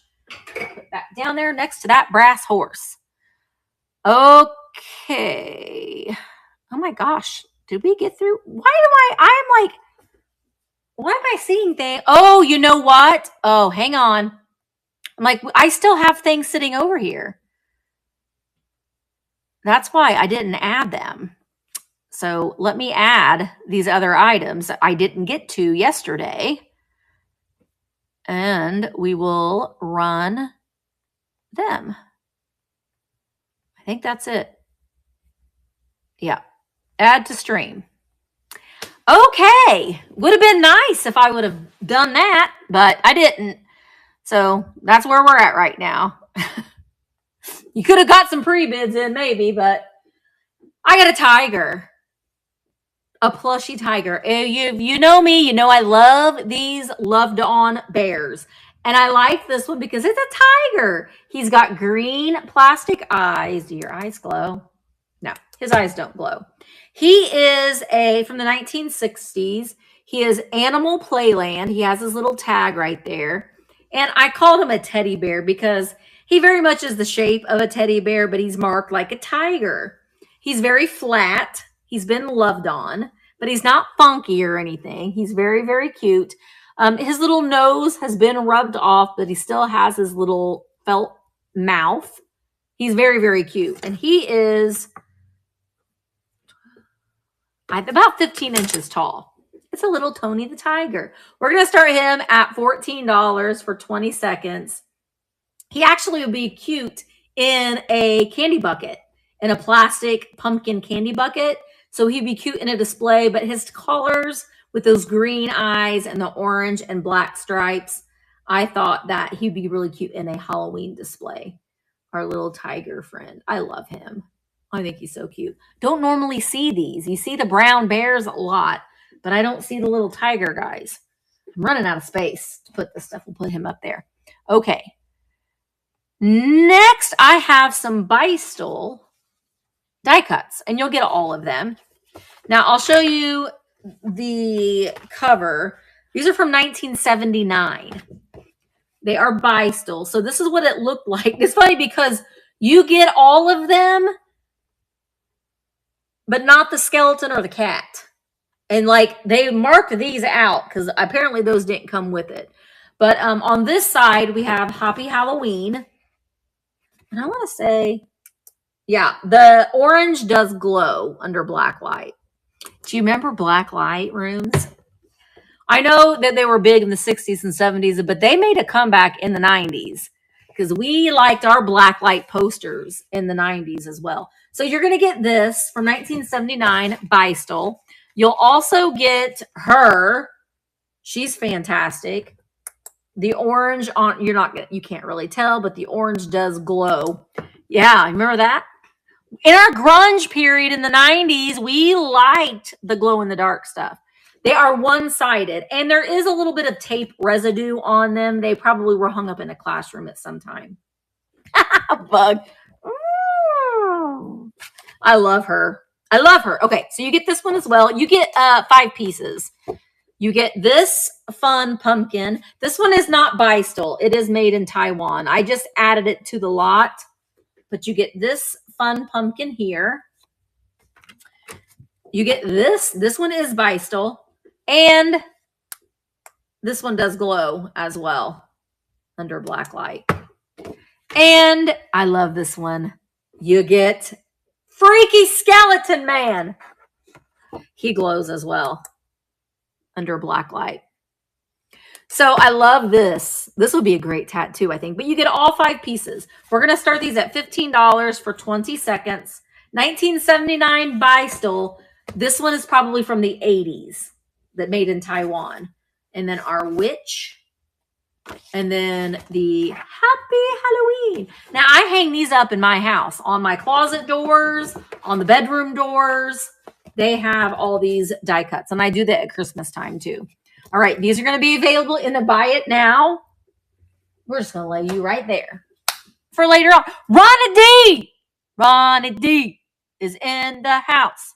Put that down there next to that brass horse. Okay. Oh my gosh. Did we get through? Why am I seeing things? Oh, you know what? Oh, hang on. I'm like, I still have things sitting over here. That's why I didn't add them. So let me add these other items that I didn't get to yesterday. And we will run them. I think that's it. Yeah. Add to stream. Okay. Would have been nice if I would have done that, but I didn't. So that's where we're at right now. You could have got some pre-bids in maybe, but I got a tiger. A plushy tiger. You know me, you know I love these loved on bears. And I like this one because it's a tiger. He's got green plastic eyes. Do your eyes glow? No. His eyes don't glow. He is from the 1960s. He is Animal Playland. He has his little tag right there. And I called him a teddy bear because he very much is the shape of a teddy bear, but he's marked like a tiger. He's very flat. He's been loved on, but he's not funky or anything. He's very, very cute. His little nose has been rubbed off, but he still has his little felt mouth. He's very, very cute. And he is about 15 inches tall. It's a little Tony the Tiger. We're going to start him at $14 for 20 seconds. He actually would be cute in a candy bucket, in a plastic pumpkin candy bucket. So he'd be cute in a display, but his colors with those green eyes and the orange and black stripes, I thought that he'd be really cute in a Halloween display. Our little tiger friend. I love him. I think he's so cute. Don't normally see these. You see the brown bears a lot, but I don't see the little tiger guys. I'm running out of space to put this stuff. We'll put him up there. Okay. Next, I have some Bystol die cuts, and you'll get all of them. Now, I'll show you the cover. These are from 1979. They are Bystol. So this is what it looked like. It's funny because you get all of them, but not the skeleton or the cat. And like they marked these out because apparently those didn't come with it. But on this side, we have Happy Halloween. And I want to say, yeah, the orange does glow under black light. Do you remember black light rooms? I know that they were big in the 60s and 70s, but they made a comeback in the 90s because we liked our black light posters in the 90s as well. So you're going to get this from 1979, Bystol. You'll also get her. She's fantastic. The orange on, you can't really tell, but the orange does glow. Yeah, remember that? In our grunge period in the 90s, we liked the glow in the dark stuff. They are one-sided, and there is a little bit of tape residue on them. They probably were hung up in a classroom at some time. Bug. I love her. I love her. Okay, so you get this one as well. You get 5 pieces. You get this fun pumpkin. This one is not Bystol. It is made in Taiwan. I just added it to the lot. But you get this fun pumpkin here. You get this. This one is Bystol. And this one does glow as well under black light. And I love this one. You get Freaky Skeleton Man. He glows as well under black light. So I love this. This will be a great tattoo, I think. But you get all 5 pieces. We're going to start these at $15 for 20 seconds. 1979 Bystol. This one is probably from the 80s. That made in Taiwan. And then our witch. And then the Happy Halloween. Now, I hang these up in my house. On my closet doors. On the bedroom doors. They have all these die cuts. And I do that at Christmas time, too. All right. These are going to be available in the Buy It Now. We're just going to lay you right there. For later on. Ronnie D! Ronnie D is in the house.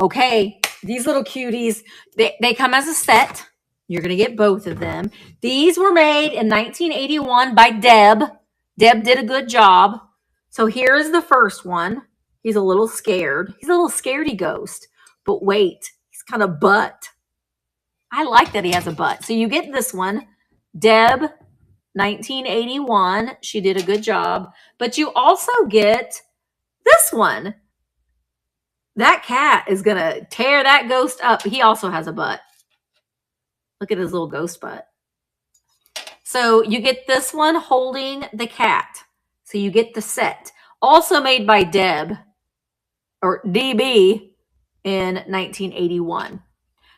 Okay. These little cuties, they come as a set. You're going to get both of them. These were made in 1981 by Deb. Deb did a good job. So here is the first one. He's a little scared. He's a little scaredy ghost. But wait, he's got a butt. I like that he has a butt. So you get this one. Deb, 1981. She did a good job. But you also get this one. That cat is going to tear that ghost up. He also has a butt. Look at his little ghost butt. So you get this one holding the cat. So you get the set. Also made by Deb, or DB, in 1981.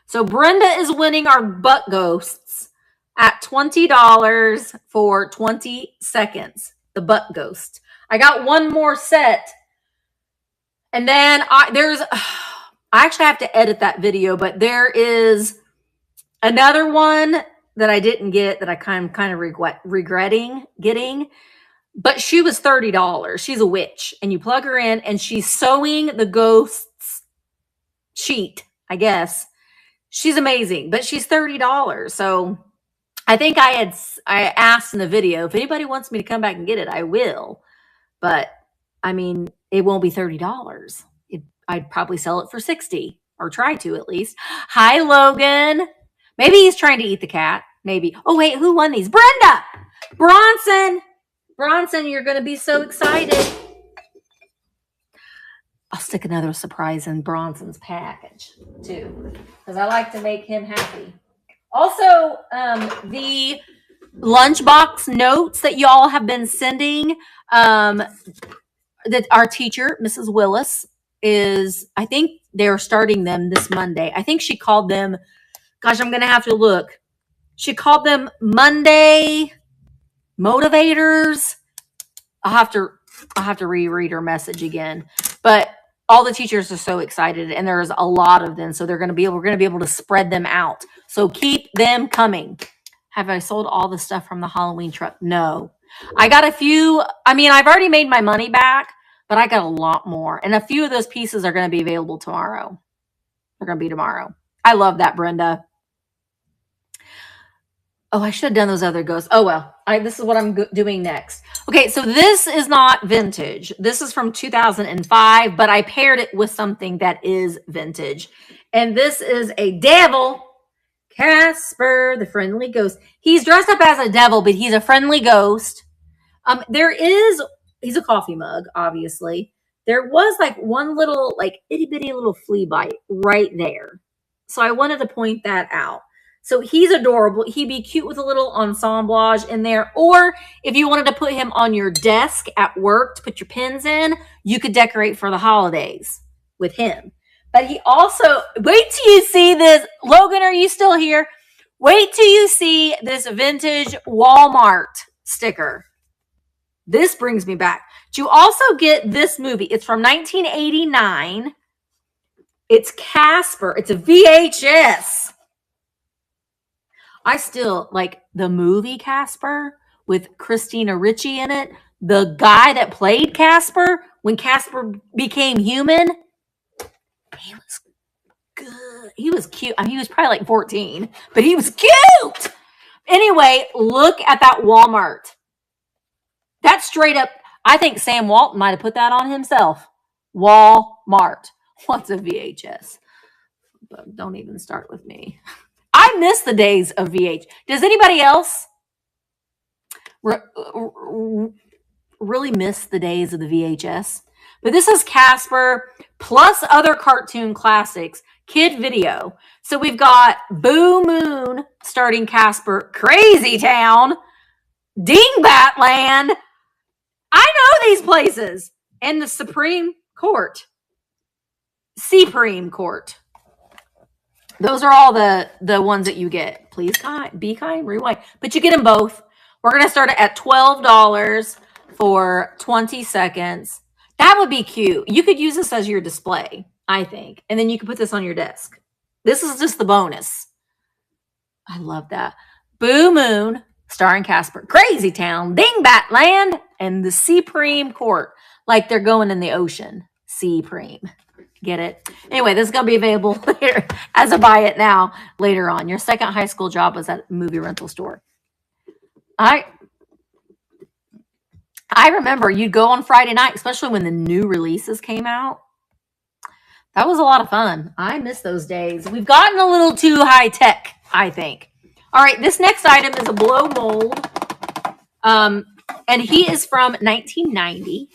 So Brenda is winning our butt ghosts at $20 for 20 seconds. The butt ghost. I got one more set. And then I actually have to edit that video, but there is another one that I didn't get that I kind of regretting getting. But she was $30. She's a witch. And you plug her in and she's sewing the ghost's sheet, I guess. She's amazing, but she's $30. So I think I asked in the video, if anybody wants me to come back and get it, I will. But I mean, it won't be $30. I'd probably sell it for $60 or try to at least. Hi, Logan. Maybe he's trying to eat the cat. Maybe. Oh, wait, who won these? Brenda! Bronson, you're going to be so excited. I'll stick another surprise in Bronson's package too, because I like to make him happy. Also, the lunchbox notes that y'all have been sending, that our teacher, Mrs. Willis, I think they're starting them this Monday. I think she called them, gosh, I'm going to have to look. She called them Monday Motivators. I'll have to reread her message again. But all the teachers are so excited, and there's a lot of them. So we're going to be able to spread them out. So keep them coming. Have I sold all the stuff from the Halloween truck? No. I got a few. I mean, I've already made my money back, but I got a lot more. And a few of those pieces are going to be available tomorrow. They're going to be tomorrow. I love that, Brenda. Oh, I should have done those other ghosts. Oh, well, this is what I'm doing next. Okay, so this is not vintage. This is from 2005, but I paired it with something that is vintage. And this is a devil, Casper, the friendly ghost. He's dressed up as a devil, but he's a friendly ghost. He's a coffee mug, obviously. There was like one little, like itty bitty little flea bite right there. So I wanted to point that out. So he's adorable. He'd be cute with a little ensemblage in there. Or if you wanted to put him on your desk at work to put your pins in, you could decorate for the holidays with him. But he also, wait till you see this. Logan, are you still here? Wait till you see this vintage Walmart sticker. This brings me back. You also get this movie. It's from 1989. It's Casper. It's a VHS. I still like the movie Casper with Christina Ricci in it. The guy that played Casper, when Casper became human, he was good. He was cute. I mean, he was probably like 14, but he was cute. Anyway, look at that Walmart. That's straight up. I think Sam Walton might have put that on himself. Walmart. What's a VHS? But don't even start with me. I miss the days of VH. Does anybody else really miss the days of the VHS? But this is Casper plus other cartoon classics, kid video. So we've got Boo Moon starting Casper, Crazy Town, Dingbat Land. I know these places. And the Supreme Court. Supreme Court. Those are all the ones that you get. Please be kind, rewind. But you get them both. We're going to start at $12 for 20 seconds. That would be cute. You could use this as your display, I think. And then you could put this on your desk. This is just the bonus. I love that. Boo Moon, starring Casper. Crazy Town, Dingbat Land, and the Supreme Court. Like they're going in the ocean. Supreme. Get it? Anyway, this is going to be available later as a buy it now later on. Your second high school job was at a movie rental store. I remember you'd go on Friday night, especially when the new releases came out. That was a lot of fun. I miss those days. We've gotten a little too high tech, I think. All right, this next item is a blow mold. And he is from 1990.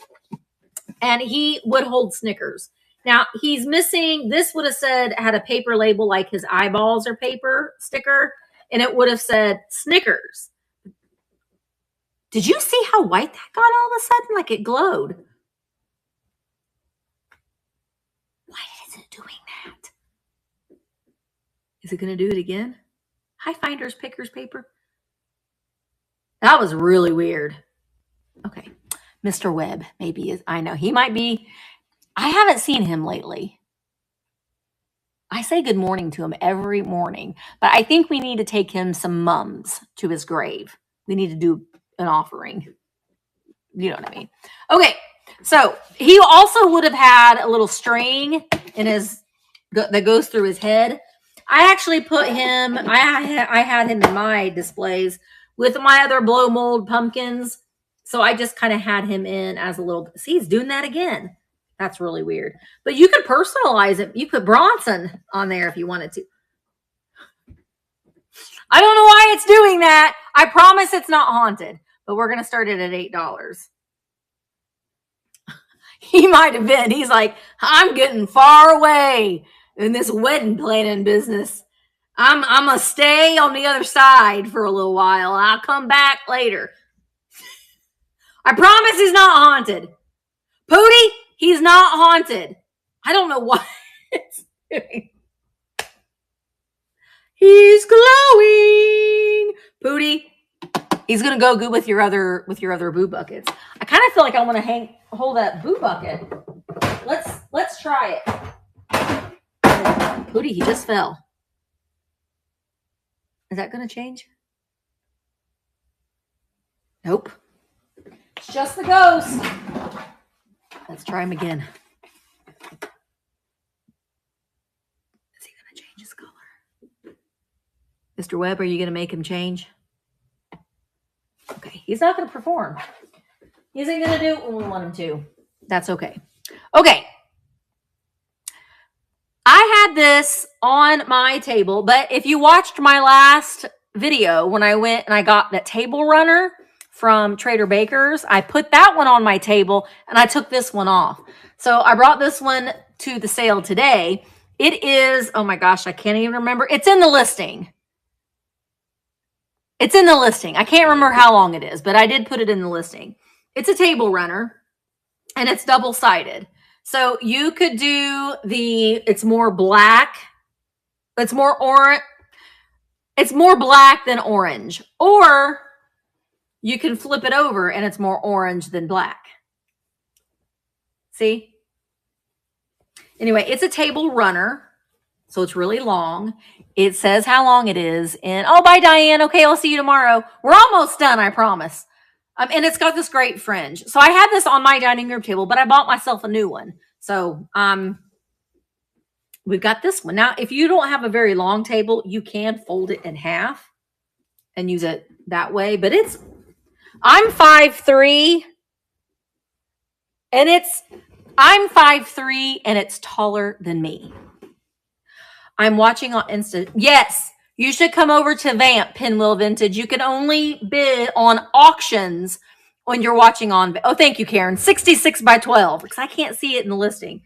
And he would hold Snickers. Now, he's missing, this would have said, had a paper label like his eyeballs or paper sticker, and it would have said Snickers. Did you see how white that got all of a sudden? Like it glowed. Why is it doing that? Is it going to do it again? Hi, Finders, Pickers, Paper. That was really weird. Okay. Mr. Webb, maybe is, I know he might be. I haven't seen him lately. I say good morning to him every morning, but I think we need to take him some mums to his grave. We need to do an offering. You know what I mean? Okay. So he also would have had a little string in his that goes through his head. I actually put him, I had him in my displays with my other blow mold pumpkins. So I just kind of had him in as a little, see, he's doing that again. That's really weird. But you could personalize it. You put Bronson on there if you wanted to. I don't know why it's doing that. I promise it's not haunted, but we're going to start it at $8. He might have been. He's like, I'm getting far away in this wedding planning business. I'm going to stay on the other side for a little while, and I'll come back later. I promise he's not haunted. Pootie, he's not haunted. I don't know what it's doing. He's glowing. Pootie, he's going to go good with your other boo buckets. I kind of feel like I want to hold that boo bucket. Let's try it. Pootie, he just fell. Is that going to change? Nope. It's just the ghost. Let's try him again. Is he going to change his color? Mr. Webb, are you going to make him change? Okay, he's not going to perform. He isn't going to do what we want him to. That's okay. Okay. I had this on my table, but if you watched my last video when I went and I got that table runner from Trader Baker's, I put that one on my table and I took this one off. So I brought this one to the sale today. It is, oh my gosh, I can't even remember. It's in the listing. It's in the listing. I can't remember how long it is, but I did put it in the listing. It's a table runner and it's double-sided. So you could do it's more black. It's more orange. It's more black than orange. Or you can flip it over and it's more orange than black. See? Anyway, it's a table runner. So it's really long. It says how long it is. And oh, bye, Diane. Okay, I'll see you tomorrow. We're almost done, I promise. And it's got this great fringe. So I had this on my dining room table, but I bought myself a new one. So we've got this one. Now, if you don't have a very long table, you can fold it in half and use it that way. But I'm 5'3", and I'm 5'3", and it's taller than me. I'm watching on Insta. Yes, you should come over to Vamp Pinwheel Vintage. You can only bid on auctions when you're watching on. Oh, thank you, Karen. 66 by 12 because I can't see it in the listing.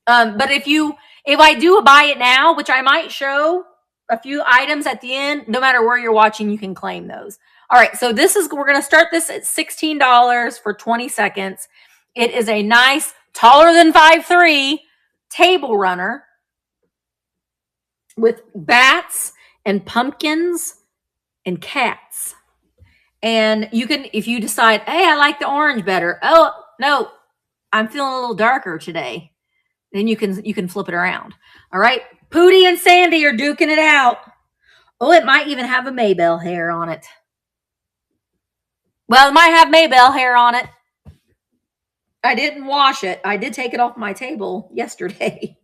But if I do a buy it now, which I might show a few items at the end, no matter where you're watching, you can claim those. All right, so we're going to start this at $16 for 20 seconds. It is a nice, taller than 5'3" table runner with bats and pumpkins and cats. And you can, if you decide, hey, I like the orange better. Oh, no, I'm feeling a little darker today. Then you can flip it around. All right. Pootie and Sandy are duking it out. Oh, it might even have a Maybelle hair on it. Well, it might have Maybelle hair on it. I didn't wash it. I did take it off my table yesterday.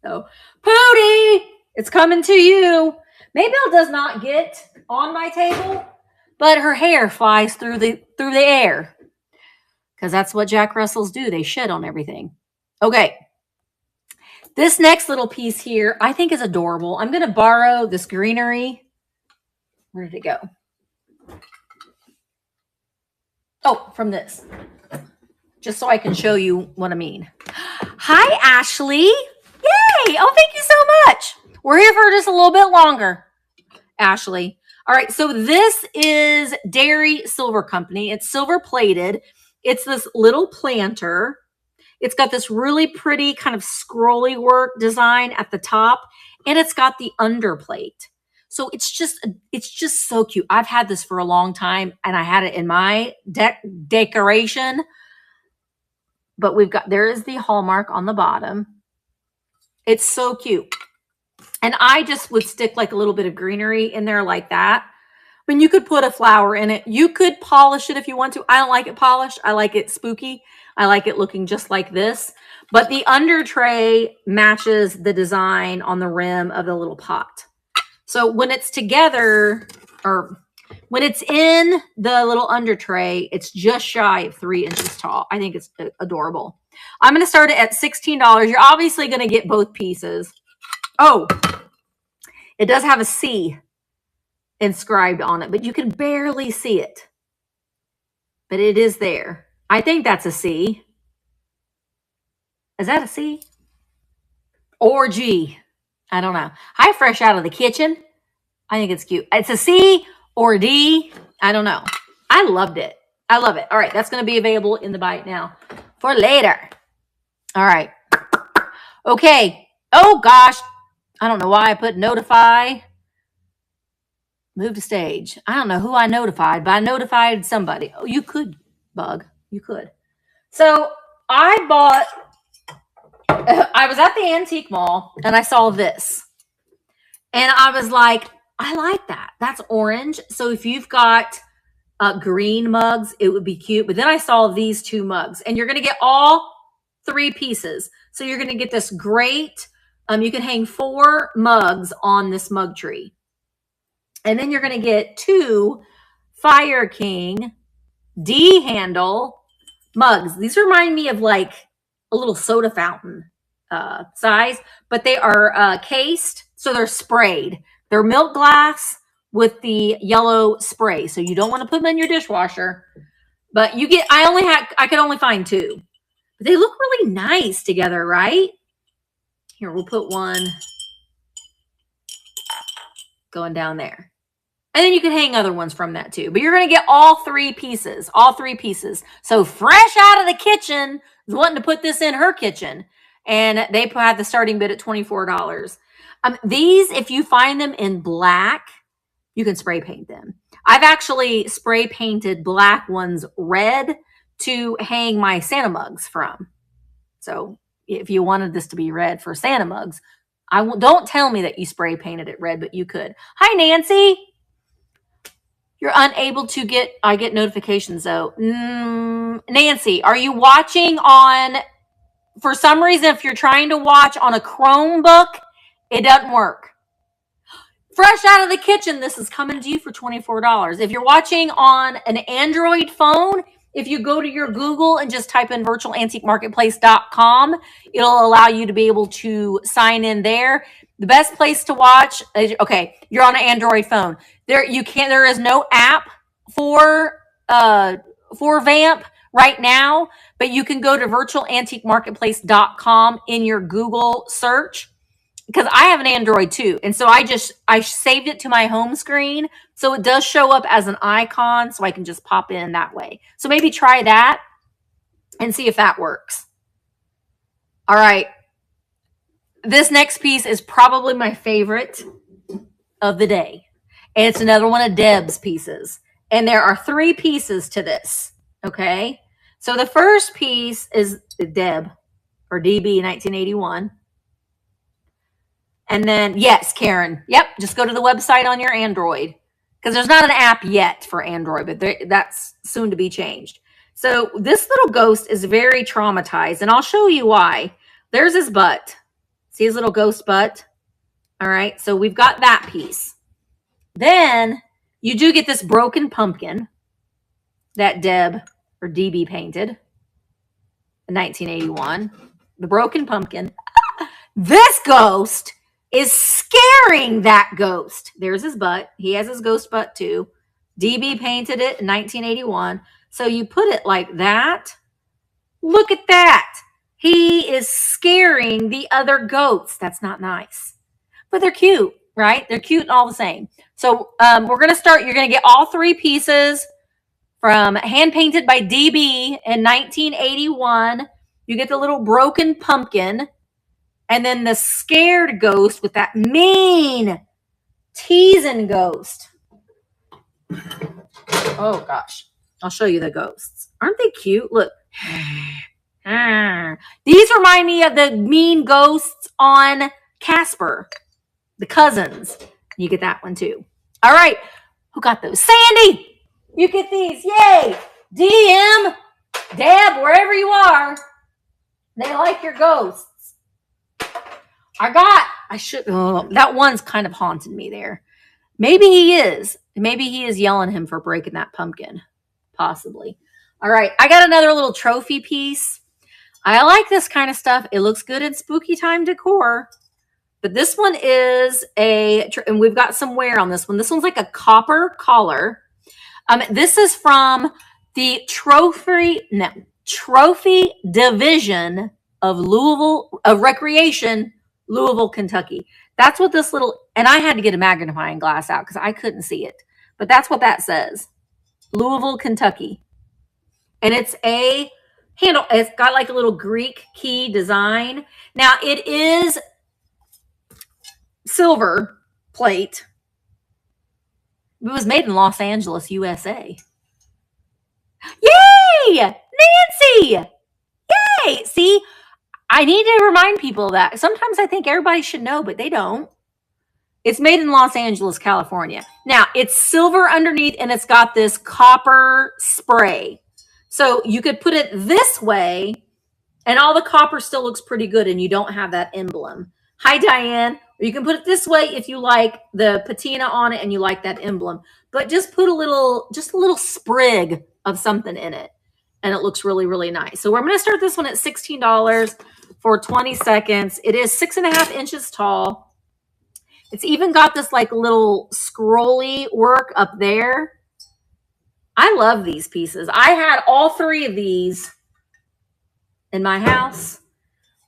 So, Pootie, it's coming to you. Maybelle does not get on my table, but her hair flies through the air because that's what Jack Russells do. They shit on everything. Okay. This next little piece here, I think is adorable. I'm going to borrow this greenery. Where did it go? Oh, from this. Just so I can show you what I mean. Hi, Ashley. Yay. Oh, thank you so much. We're here for just a little bit longer, Ashley. All right, so this is Dairy Silver Company. It's silver plated. It's this little planter. It's got this really pretty kind of scrolly work design at the top, and it's got the underplate. So it's just so cute. I've had this for a long time, and I had it in my decoration. But there is the hallmark on the bottom. It's so cute. And I just would stick like a little bit of greenery in there like that. And you could put a flower in it. You could polish it if you want to. I don't like it polished. I like it spooky. I like it looking just like this. But the under tray matches the design on the rim of the little pot. So when it's together, or when it's in the little under tray, it's just shy of 3 inches tall. I think it's adorable. I'm going to start it at $16. You're obviously going to get both pieces. Oh, it does have a C inscribed on it, but you can barely see it. But it is there. I think that's a C. Is that a C? Or G? I don't know. Hi, fresh out of the kitchen. I think it's cute. It's a C or D. I don't know. I loved it. I love it. All right. That's going to be available in the Buy It Now for later. All right. Okay. Oh, gosh. I don't know why I put notify. Move to stage. I don't know who I notified, but I notified somebody. Oh, you could, Bug. You could. So I was at the antique mall and I saw this. And I was like, I like that. That's orange. So if you've got green mugs, it would be cute. But then I saw these 2 mugs. And you're going to get all 3 pieces. So you're going to get this great, you can hang 4 mugs on this mug tree. And then you're going to get 2 Fire King D handle mugs. These remind me of like a little soda fountain size, but they are cased, so they're sprayed. They're milk glass with the yellow spray, so you don't want to put them in your dishwasher. But you get, I could only find 2, but they look really nice together, right? Here, we'll put one going down there. And then you can hang other ones from that too. But you're going to get all 3 pieces. All 3 pieces. So fresh out of the kitchen is wanting to put this in her kitchen. And they had the starting bid at $24. These, if you find them in black, you can spray paint them. I've actually spray painted black ones red to hang my Santa mugs from. So if you wanted this to be red for Santa mugs, don't tell me that you spray painted it red, but you could. Hi, Nancy. You're unable to get, I get notifications though. Nancy, are you watching on, for some reason, if you're trying to watch on a Chromebook, it doesn't work. Fresh out of the kitchen, this is coming to you for $24. If you're watching on an Android phone, if you go to your Google and just type in virtualantiquemarketplace.com, it'll allow you to be able to sign in there. The best place to watch, okay, you're on an Android phone. There is no app for Vamp right now, but you can go to virtualantiquemarketplace.com in your Google search, because I have an Android too. And so I saved it to my home screen. So it does show up as an icon, so I can just pop in that way. So maybe try that and see if that works. All right. This next piece is probably my favorite of the day. And it's another one of Deb's pieces. And there are 3 pieces to this. Okay. So the first piece is Deb, or DB 1981. And then, yes, Karen. Yep. Just go to the website on your Android, because there's not an app yet for Android, but that's soon to be changed. So this little ghost is very traumatized, and I'll show you why. There's his butt. See his little ghost butt? All right. So we've got that piece. Then you do get this broken pumpkin that Deb, or DB, painted in 1981. The broken pumpkin. This ghost is scaring that ghost. There's his butt. He has his ghost butt too. DB painted it in 1981. So you put it like that. Look at that. He is scaring the other goats. That's not nice. But they're cute, right? They're cute and all the same. So we're going to start. You're going to get all 3 pieces from hand painted by DB in 1981. You get the little broken pumpkin. And then the scared ghost with that mean teasing ghost. Oh, gosh. I'll show you the ghosts. Aren't they cute? Look. These remind me of the mean ghosts on Casper, the cousins. You get that one too. All right. Who got those? Sandy! You get these. Yay! DM, Deb, wherever you are. They like your ghosts. That one's kind of haunted me there. Maybe he is. Maybe he is yelling at him for breaking that pumpkin. Possibly. All right. I got another little trophy piece. I like this kind of stuff. It looks good in spooky time decor. But this one is and we've got some wear on this one. This one's like a copper collar. This is from the trophy division of Recreation, Louisville, Kentucky. That's what this and I had to get a magnifying glass out because I couldn't see it. But that's what that says. Louisville, Kentucky. And it's a handle. It's got like a little Greek key design. Now it is silver plate. It was made in Los Angeles, USA. Yay! Nancy! Yay! See, I need to remind people that sometimes I think everybody should know, but they don't. It's made in Los Angeles, California. Now, it's silver underneath, and it's got this copper spray. So you could put it this way, and all the copper still looks pretty good, and you don't have that emblem. Hi, Diane. Or you can put it this way if you like the patina on it and you like that emblem. But just put a little sprig of something in it, and it looks really, really nice. So we're going to start this one at $16 for 20 seconds. It is 6.5 inches tall. It's even got this like little scrolly work up there. I love these pieces. I had all 3 of these in my house,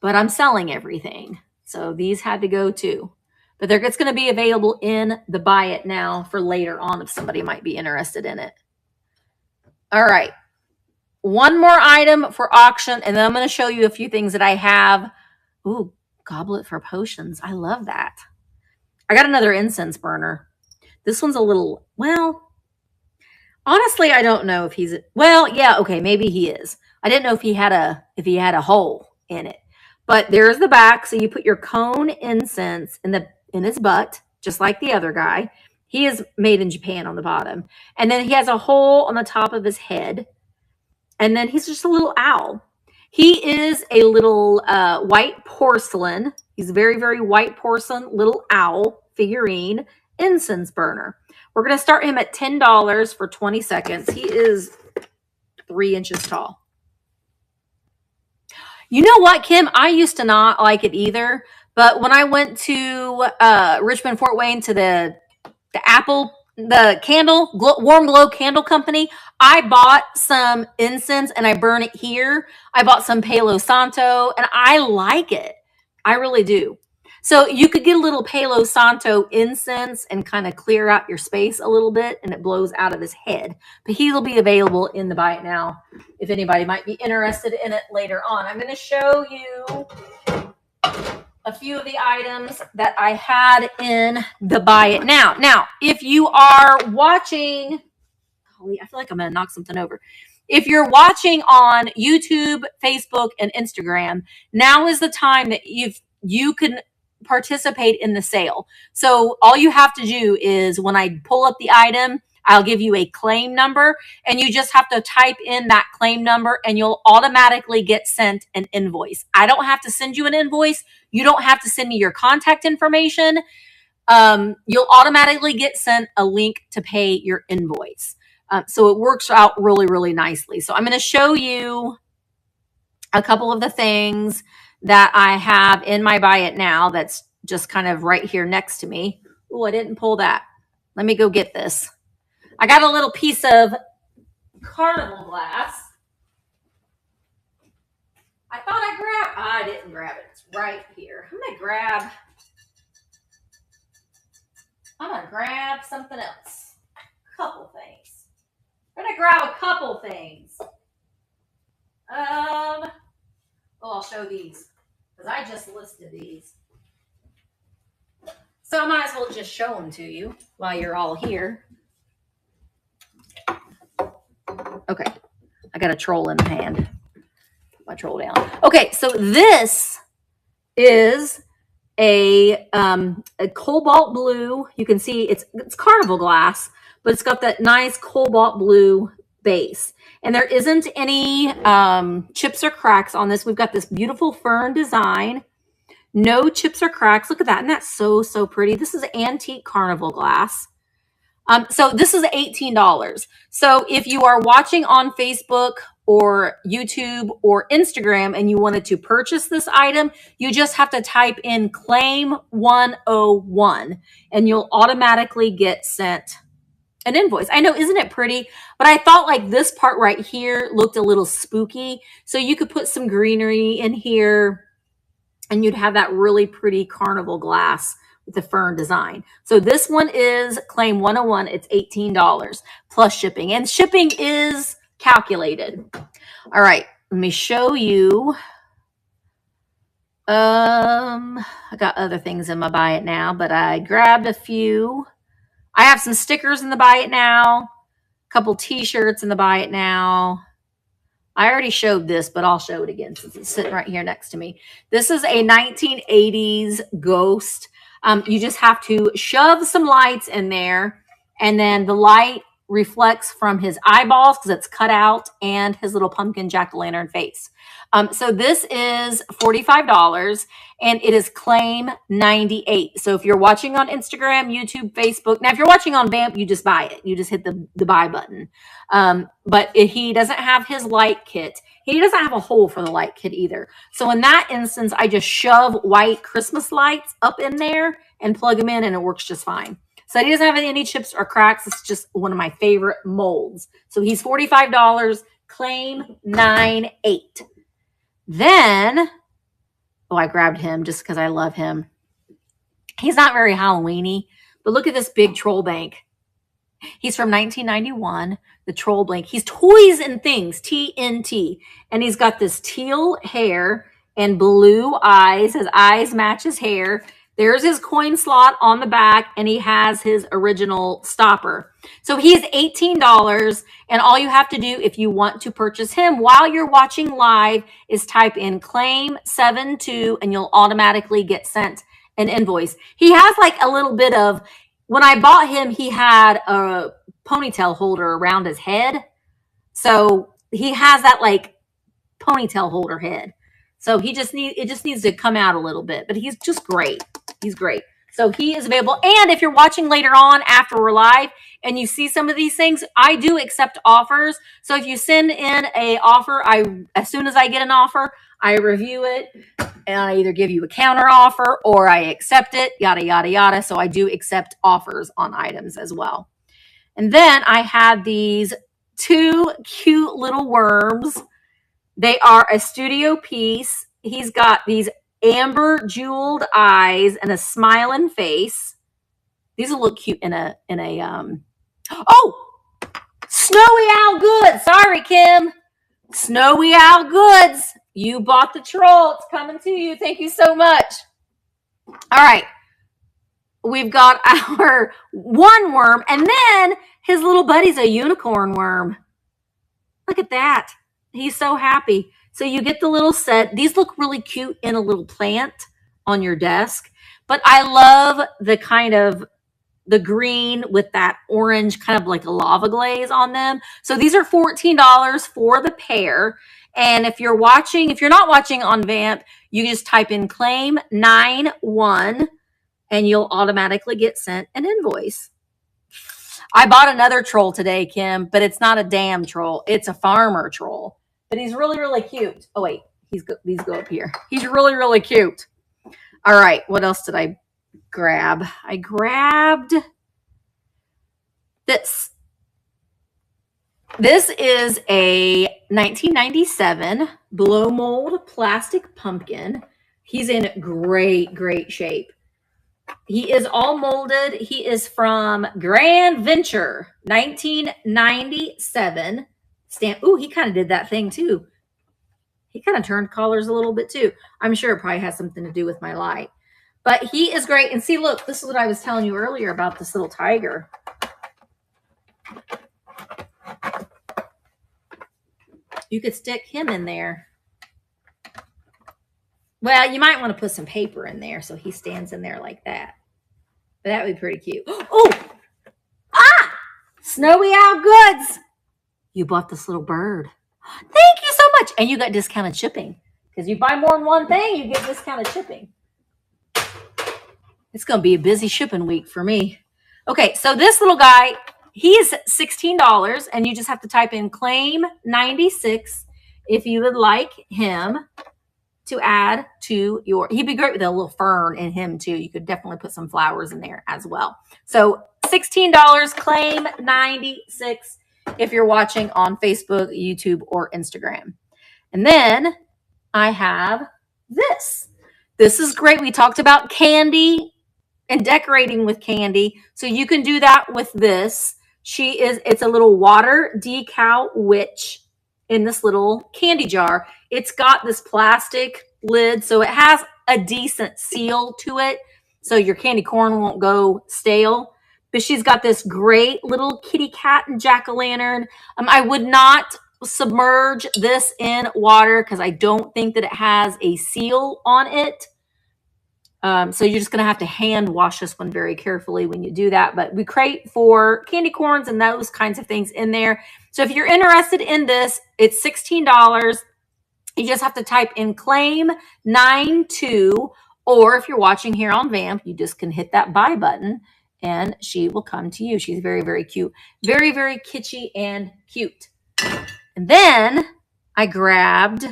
but I'm selling everything. So these had to go too. But it's going to be available in the buy it now for later on if somebody might be interested in it. All right. One more item for auction, and then I'm going to show you a few things that I have. Ooh, goblet for potions. I love that. I got another incense burner. This one's a little, honestly, I don't know if okay, maybe he is. I didn't know if he had a hole in it. But there's the back, so you put your cone incense in his butt, just like the other guy. He is made in Japan on the bottom. And then he has a hole on the top of his head. And then he's just a little owl. He is a little white porcelain. He's very, very white porcelain little owl figurine incense burner. We're going to start him at $10 for 20 seconds. He is 3 inches tall. You know what, Kim? I used to not like it either. But when I went to Richmond, Fort Wayne to the Warm Glow Candle Company, I bought some incense and I burn it here. I bought some Palo Santo and I like it. I really do. So you could get a little Palo Santo incense and kind of clear out your space a little bit, and it blows out of his head. But he will be available in the buy it now if anybody might be interested in it later on. I'm going to show you a few of the items that I had in the buy it now. Now, if you are watching, I feel like I'm going to knock something over. If you're watching on YouTube, Facebook, and Instagram, now is the time that you can participate in the sale. So all you have to do is when I pull up the item, I'll give you a claim number, and you just have to type in that claim number and you'll automatically get sent an invoice. I don't have to send you an invoice. You don't have to send me your contact information. You'll automatically get sent a link to pay your invoice. So it works out really, really nicely. So I'm going to show you a couple of the things that I have in my buy it now that's just kind of right here next to me. Oh, I didn't pull that. Let me go get this. I got a little piece of carnival glass. I thought I didn't grab it. It's right here. I'm going to grab something else. Couple things. I'm going to grab a couple things. I'll show these because I just listed these. So I might as well just show them to you while you're all here. Okay. I got a troll in the hand. Put my troll down. Okay. So this is a cobalt blue. You can see it's carnival glass, but it's got that nice cobalt blue base. And there isn't any chips or cracks on this. We've got this beautiful fern design. No chips or cracks. Look at that. And that's so, so pretty. This is antique carnival glass. So this is $18. So if you are watching on Facebook or YouTube or Instagram and you wanted to purchase this item, you just have to type in claim 101 and you'll automatically get sent an invoice. I know, isn't it pretty? But I thought like this part right here looked a little spooky. So you could put some greenery in here and you'd have that really pretty carnival glass with the fern design. So this one is claim 101. It's $18 plus shipping, and shipping is calculated. All right, let me show you. I got other things in my buy it now, but I grabbed a few. I have some stickers in the buy it now, a couple t-shirts in the buy it now. I already showed this, but I'll show it again since it's sitting right here next to me. This is a 1980s ghost. You just have to shove some lights in there, and then the light reflects from his eyeballs because it's cut out, and his little pumpkin jack-o'-lantern face. So this is $45, and it is claim 98. So if you're watching on Instagram, YouTube, Facebook, now if you're watching on Vamp, you just buy it. You just hit the buy button. But he doesn't have his light kit. He doesn't have a hole for the light kit either. So in that instance, I just shove white Christmas lights up in there and plug them in, and it works just fine. So he doesn't have any chips or cracks. It's just one of my favorite molds. So he's $45, claim 98. Then, oh, I grabbed him just because I love him. He's not very Halloween-y, but look at this big troll bank. He's from 1991, the troll blank. He's Toys and Things, TNT. And he's got this teal hair and blue eyes. His eyes match his hair. There's his coin slot on the back, and he has his original stopper. So he is $18, and all you have to do if you want to purchase him while you're watching live is type in claim 72, and you'll automatically get sent an invoice. He has like a little bit of, when I bought him, he had a ponytail holder around his head. So he has that like ponytail holder head. So it just needs to come out a little bit, but he's just great. He's great. So he is available. And if you're watching later on after we're live and you see some of these things, I do accept offers. So if you send in a offer, as soon as I get an offer, I review it and I either give you a counter offer or I accept it, yada, yada, yada. So I do accept offers on items as well. And then I have these two cute little worms. They are a studio piece. He's got these amber jeweled eyes and a smiling face. These will look cute in a oh, Snowy Owl Goods. Sorry, Kim. Snowy Owl Goods. You bought the troll. It's coming to you. Thank you so much. All right. We've got our one worm, and then his little buddy's a unicorn worm. Look at that. He's so happy. So you get the little set. These look really cute in a little plant on your desk. But I love the kind of the green with that orange kind of like a lava glaze on them. So these are $14 for the pair. And if you're not watching on Vamp, you just type in claim 91 and you'll automatically get sent an invoice. I bought another troll today, Kim, but it's not a damn troll. It's a farmer troll. But he's really, really cute. Oh, wait. These go up here. He's really, really cute. All right. What else did I grab? I grabbed this. This is a 1997 blow mold plastic pumpkin. He's in great, great shape. He is all molded. He is from Grand Venture, 1997. Ooh, he kind of did that thing too. He kind of turned colors a little bit too. I'm sure it probably has something to do with my light. But he is great. And see, look, this is what I was telling you earlier about this little tiger. You could stick him in there. Well, you might want to put some paper in there so he stands in there like that. But that would be pretty cute. Oh! Ah! Snowy Owl Goods. You bought this little bird. Thank you so much. And you got discounted shipping. Because you buy more than one thing, you get discounted shipping. It's going to be a busy shipping week for me. Okay, so this little guy, he is $16, and you just have to type in claim 96 if you would like him to add to your, he'd be great with a little fern in him too. You could definitely put some flowers in there as well. So $16, claim 96 if you're watching on Facebook, YouTube, or Instagram. And then I have this. This is great. We talked about candy and decorating with candy. So you can do that with this. It's a little water decal witch in this little candy jar. It's got this plastic lid, so it has a decent seal to it, so your candy corn won't go stale. But she's got this great little kitty cat and jack-o'-lantern. I would not submerge this in water because I don't think that it has a seal on it. So you're just going to have to hand wash this one very carefully when you do that. But we crate for candy corns and those kinds of things in there. So if you're interested in this, it's $16. You just have to type in claim 92, or if you're watching here on Vamp, you just can hit that buy button and she will come to you. She's very, very cute. Very, very kitschy and cute. And then I grabbed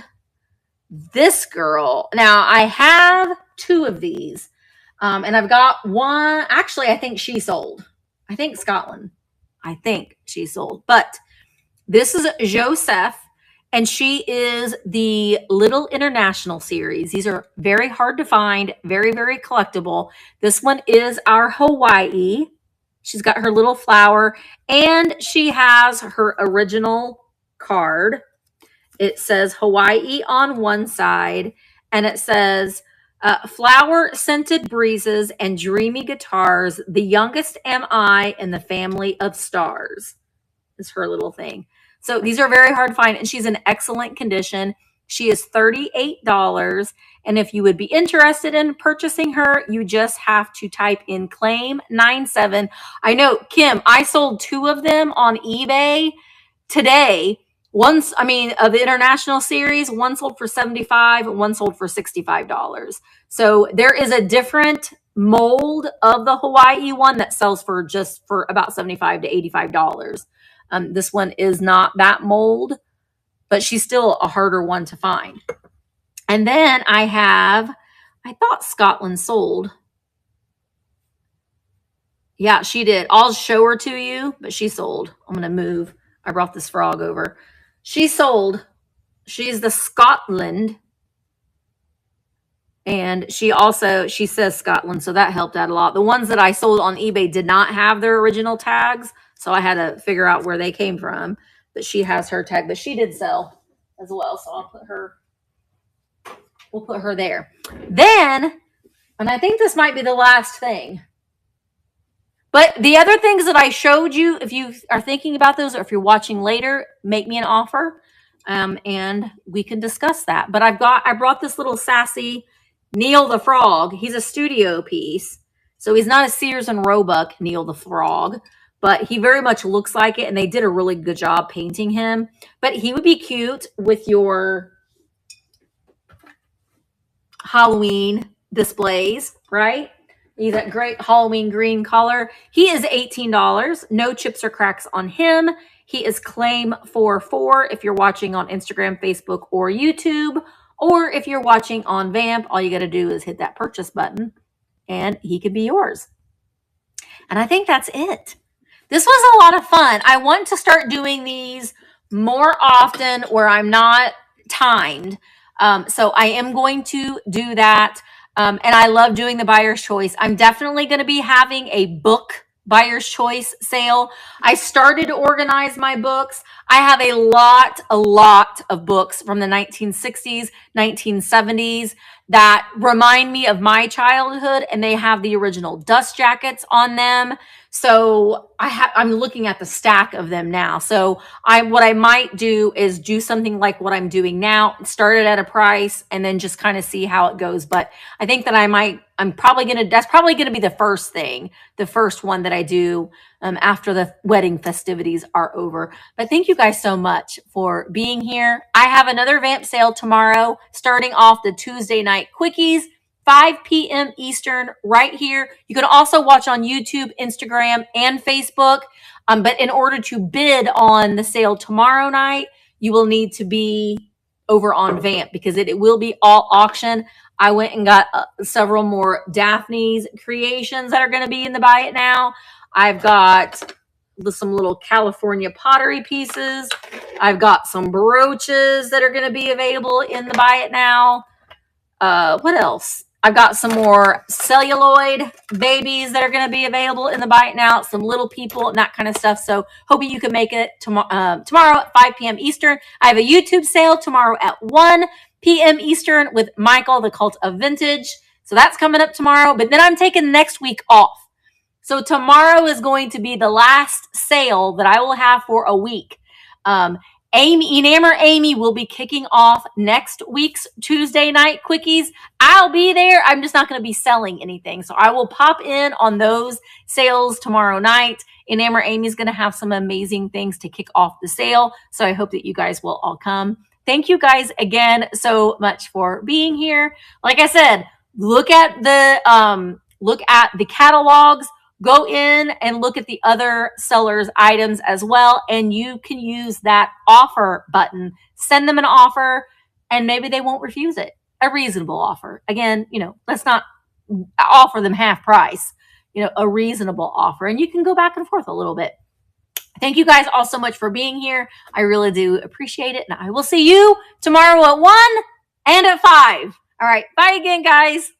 this girl. Now I have two of these. And I've got one. Actually, I think she sold. I think Scotland. I think she sold. But this is Joseph. And she is the Little International series. These are very hard to find, very, very collectible. This one is our Hawaii. She's got her little flower, and she has her original card. It says Hawaii on one side, and it says, flower-scented breezes and dreamy guitars, the youngest am I in the family of stars, is her little thing. So these are very hard to find, and she's in excellent condition. She is $38, and if you would be interested in purchasing her, you just have to type in claim 97. I know, Kim, I sold two of them on eBay today. Of the international series, one sold for $75 and one sold for $65. So there is a different mold of the Hawaii one that sells for about $75 to $85. This one is not that mold, but she's still a harder one to find. And then I thought Scotland sold. Yeah, she did. I'll show her to you, but she sold. I'm going to move. I brought this frog over. She sold. She's the Scotland. And she says Scotland, so that helped out a lot. The ones that I sold on eBay did not have their original tags, so I had to figure out where they came from. But she has her tag, but she did sell as well, so we'll put her there. Then, and I think this might be the last thing, but the other things that I showed you, if you are thinking about those, or if you're watching later, make me an offer, and we can discuss that. But I brought this little sassy Neil the Frog. He's a studio piece. So he's not a Sears and Roebuck Neil the Frog, but he very much looks like it. And they did a really good job painting him. But he would be cute with your Halloween displays, right? He's that great Halloween green color. He is $18. No chips or cracks on him. He is claim 44 if you're watching on Instagram, Facebook, or YouTube. Or if you're watching on Vamp, all you got to do is hit that purchase button and he could be yours. And I think that's it. This was a lot of fun. I want to start doing these more often where I'm not timed. So I am going to do that. And I love doing the buyer's choice. I'm definitely going to be having a book buyer's choice sale. I started to organize my books. I have a lot of books from the 1960s, 1970s that remind me of my childhood, and they have the original dust jackets on them. So I'm looking at the stack of them now. So what I might do is do something like what I'm doing now, start it at a price and then just kind of see how it goes. But I think that that's probably going to be the first thing, the first one that I do after the wedding festivities are over. But thank you guys so much for being here. I have another vamp sale tomorrow, starting off the Tuesday night quickies. 5 p.m. Eastern right here. You can also watch on YouTube, Instagram, and Facebook. But in order to bid on the sale tomorrow night, you will need to be over on Vamp because it will be all auction. I went and got several more Daphne's creations that are going to be in the Buy It Now. I've got some little California pottery pieces. I've got some brooches that are going to be available in the Buy It Now. What else? I've got some more celluloid babies that are going to be available in the Buy It Now, some little people and that kind of stuff. So hoping you can make it tomorrow at 5 p.m. Eastern. I have a YouTube sale tomorrow at 1 p.m. Eastern with Michael, the Cult of Vintage. So that's coming up tomorrow. But then I'm taking next week off. So tomorrow is going to be the last sale that I will have for a week. Amy will be kicking off next week's Tuesday night quickies. I'll be there. I'm just not going to be selling anything. So I will pop in on those sales tomorrow night. Amy's going to have some amazing things to kick off the sale. So I hope that you guys will all come. Thank you guys again so much for being here. Like I said, look at the catalogs. Go in and look at the other sellers' items as well, and you can use that offer button. Send them an offer, and maybe they won't refuse it. A reasonable offer. Again, let's not offer them half price. A reasonable offer, and you can go back and forth a little bit. Thank you guys all so much for being here. I really do appreciate it, and I will see you tomorrow at 1 and at 5. All right, bye again, guys.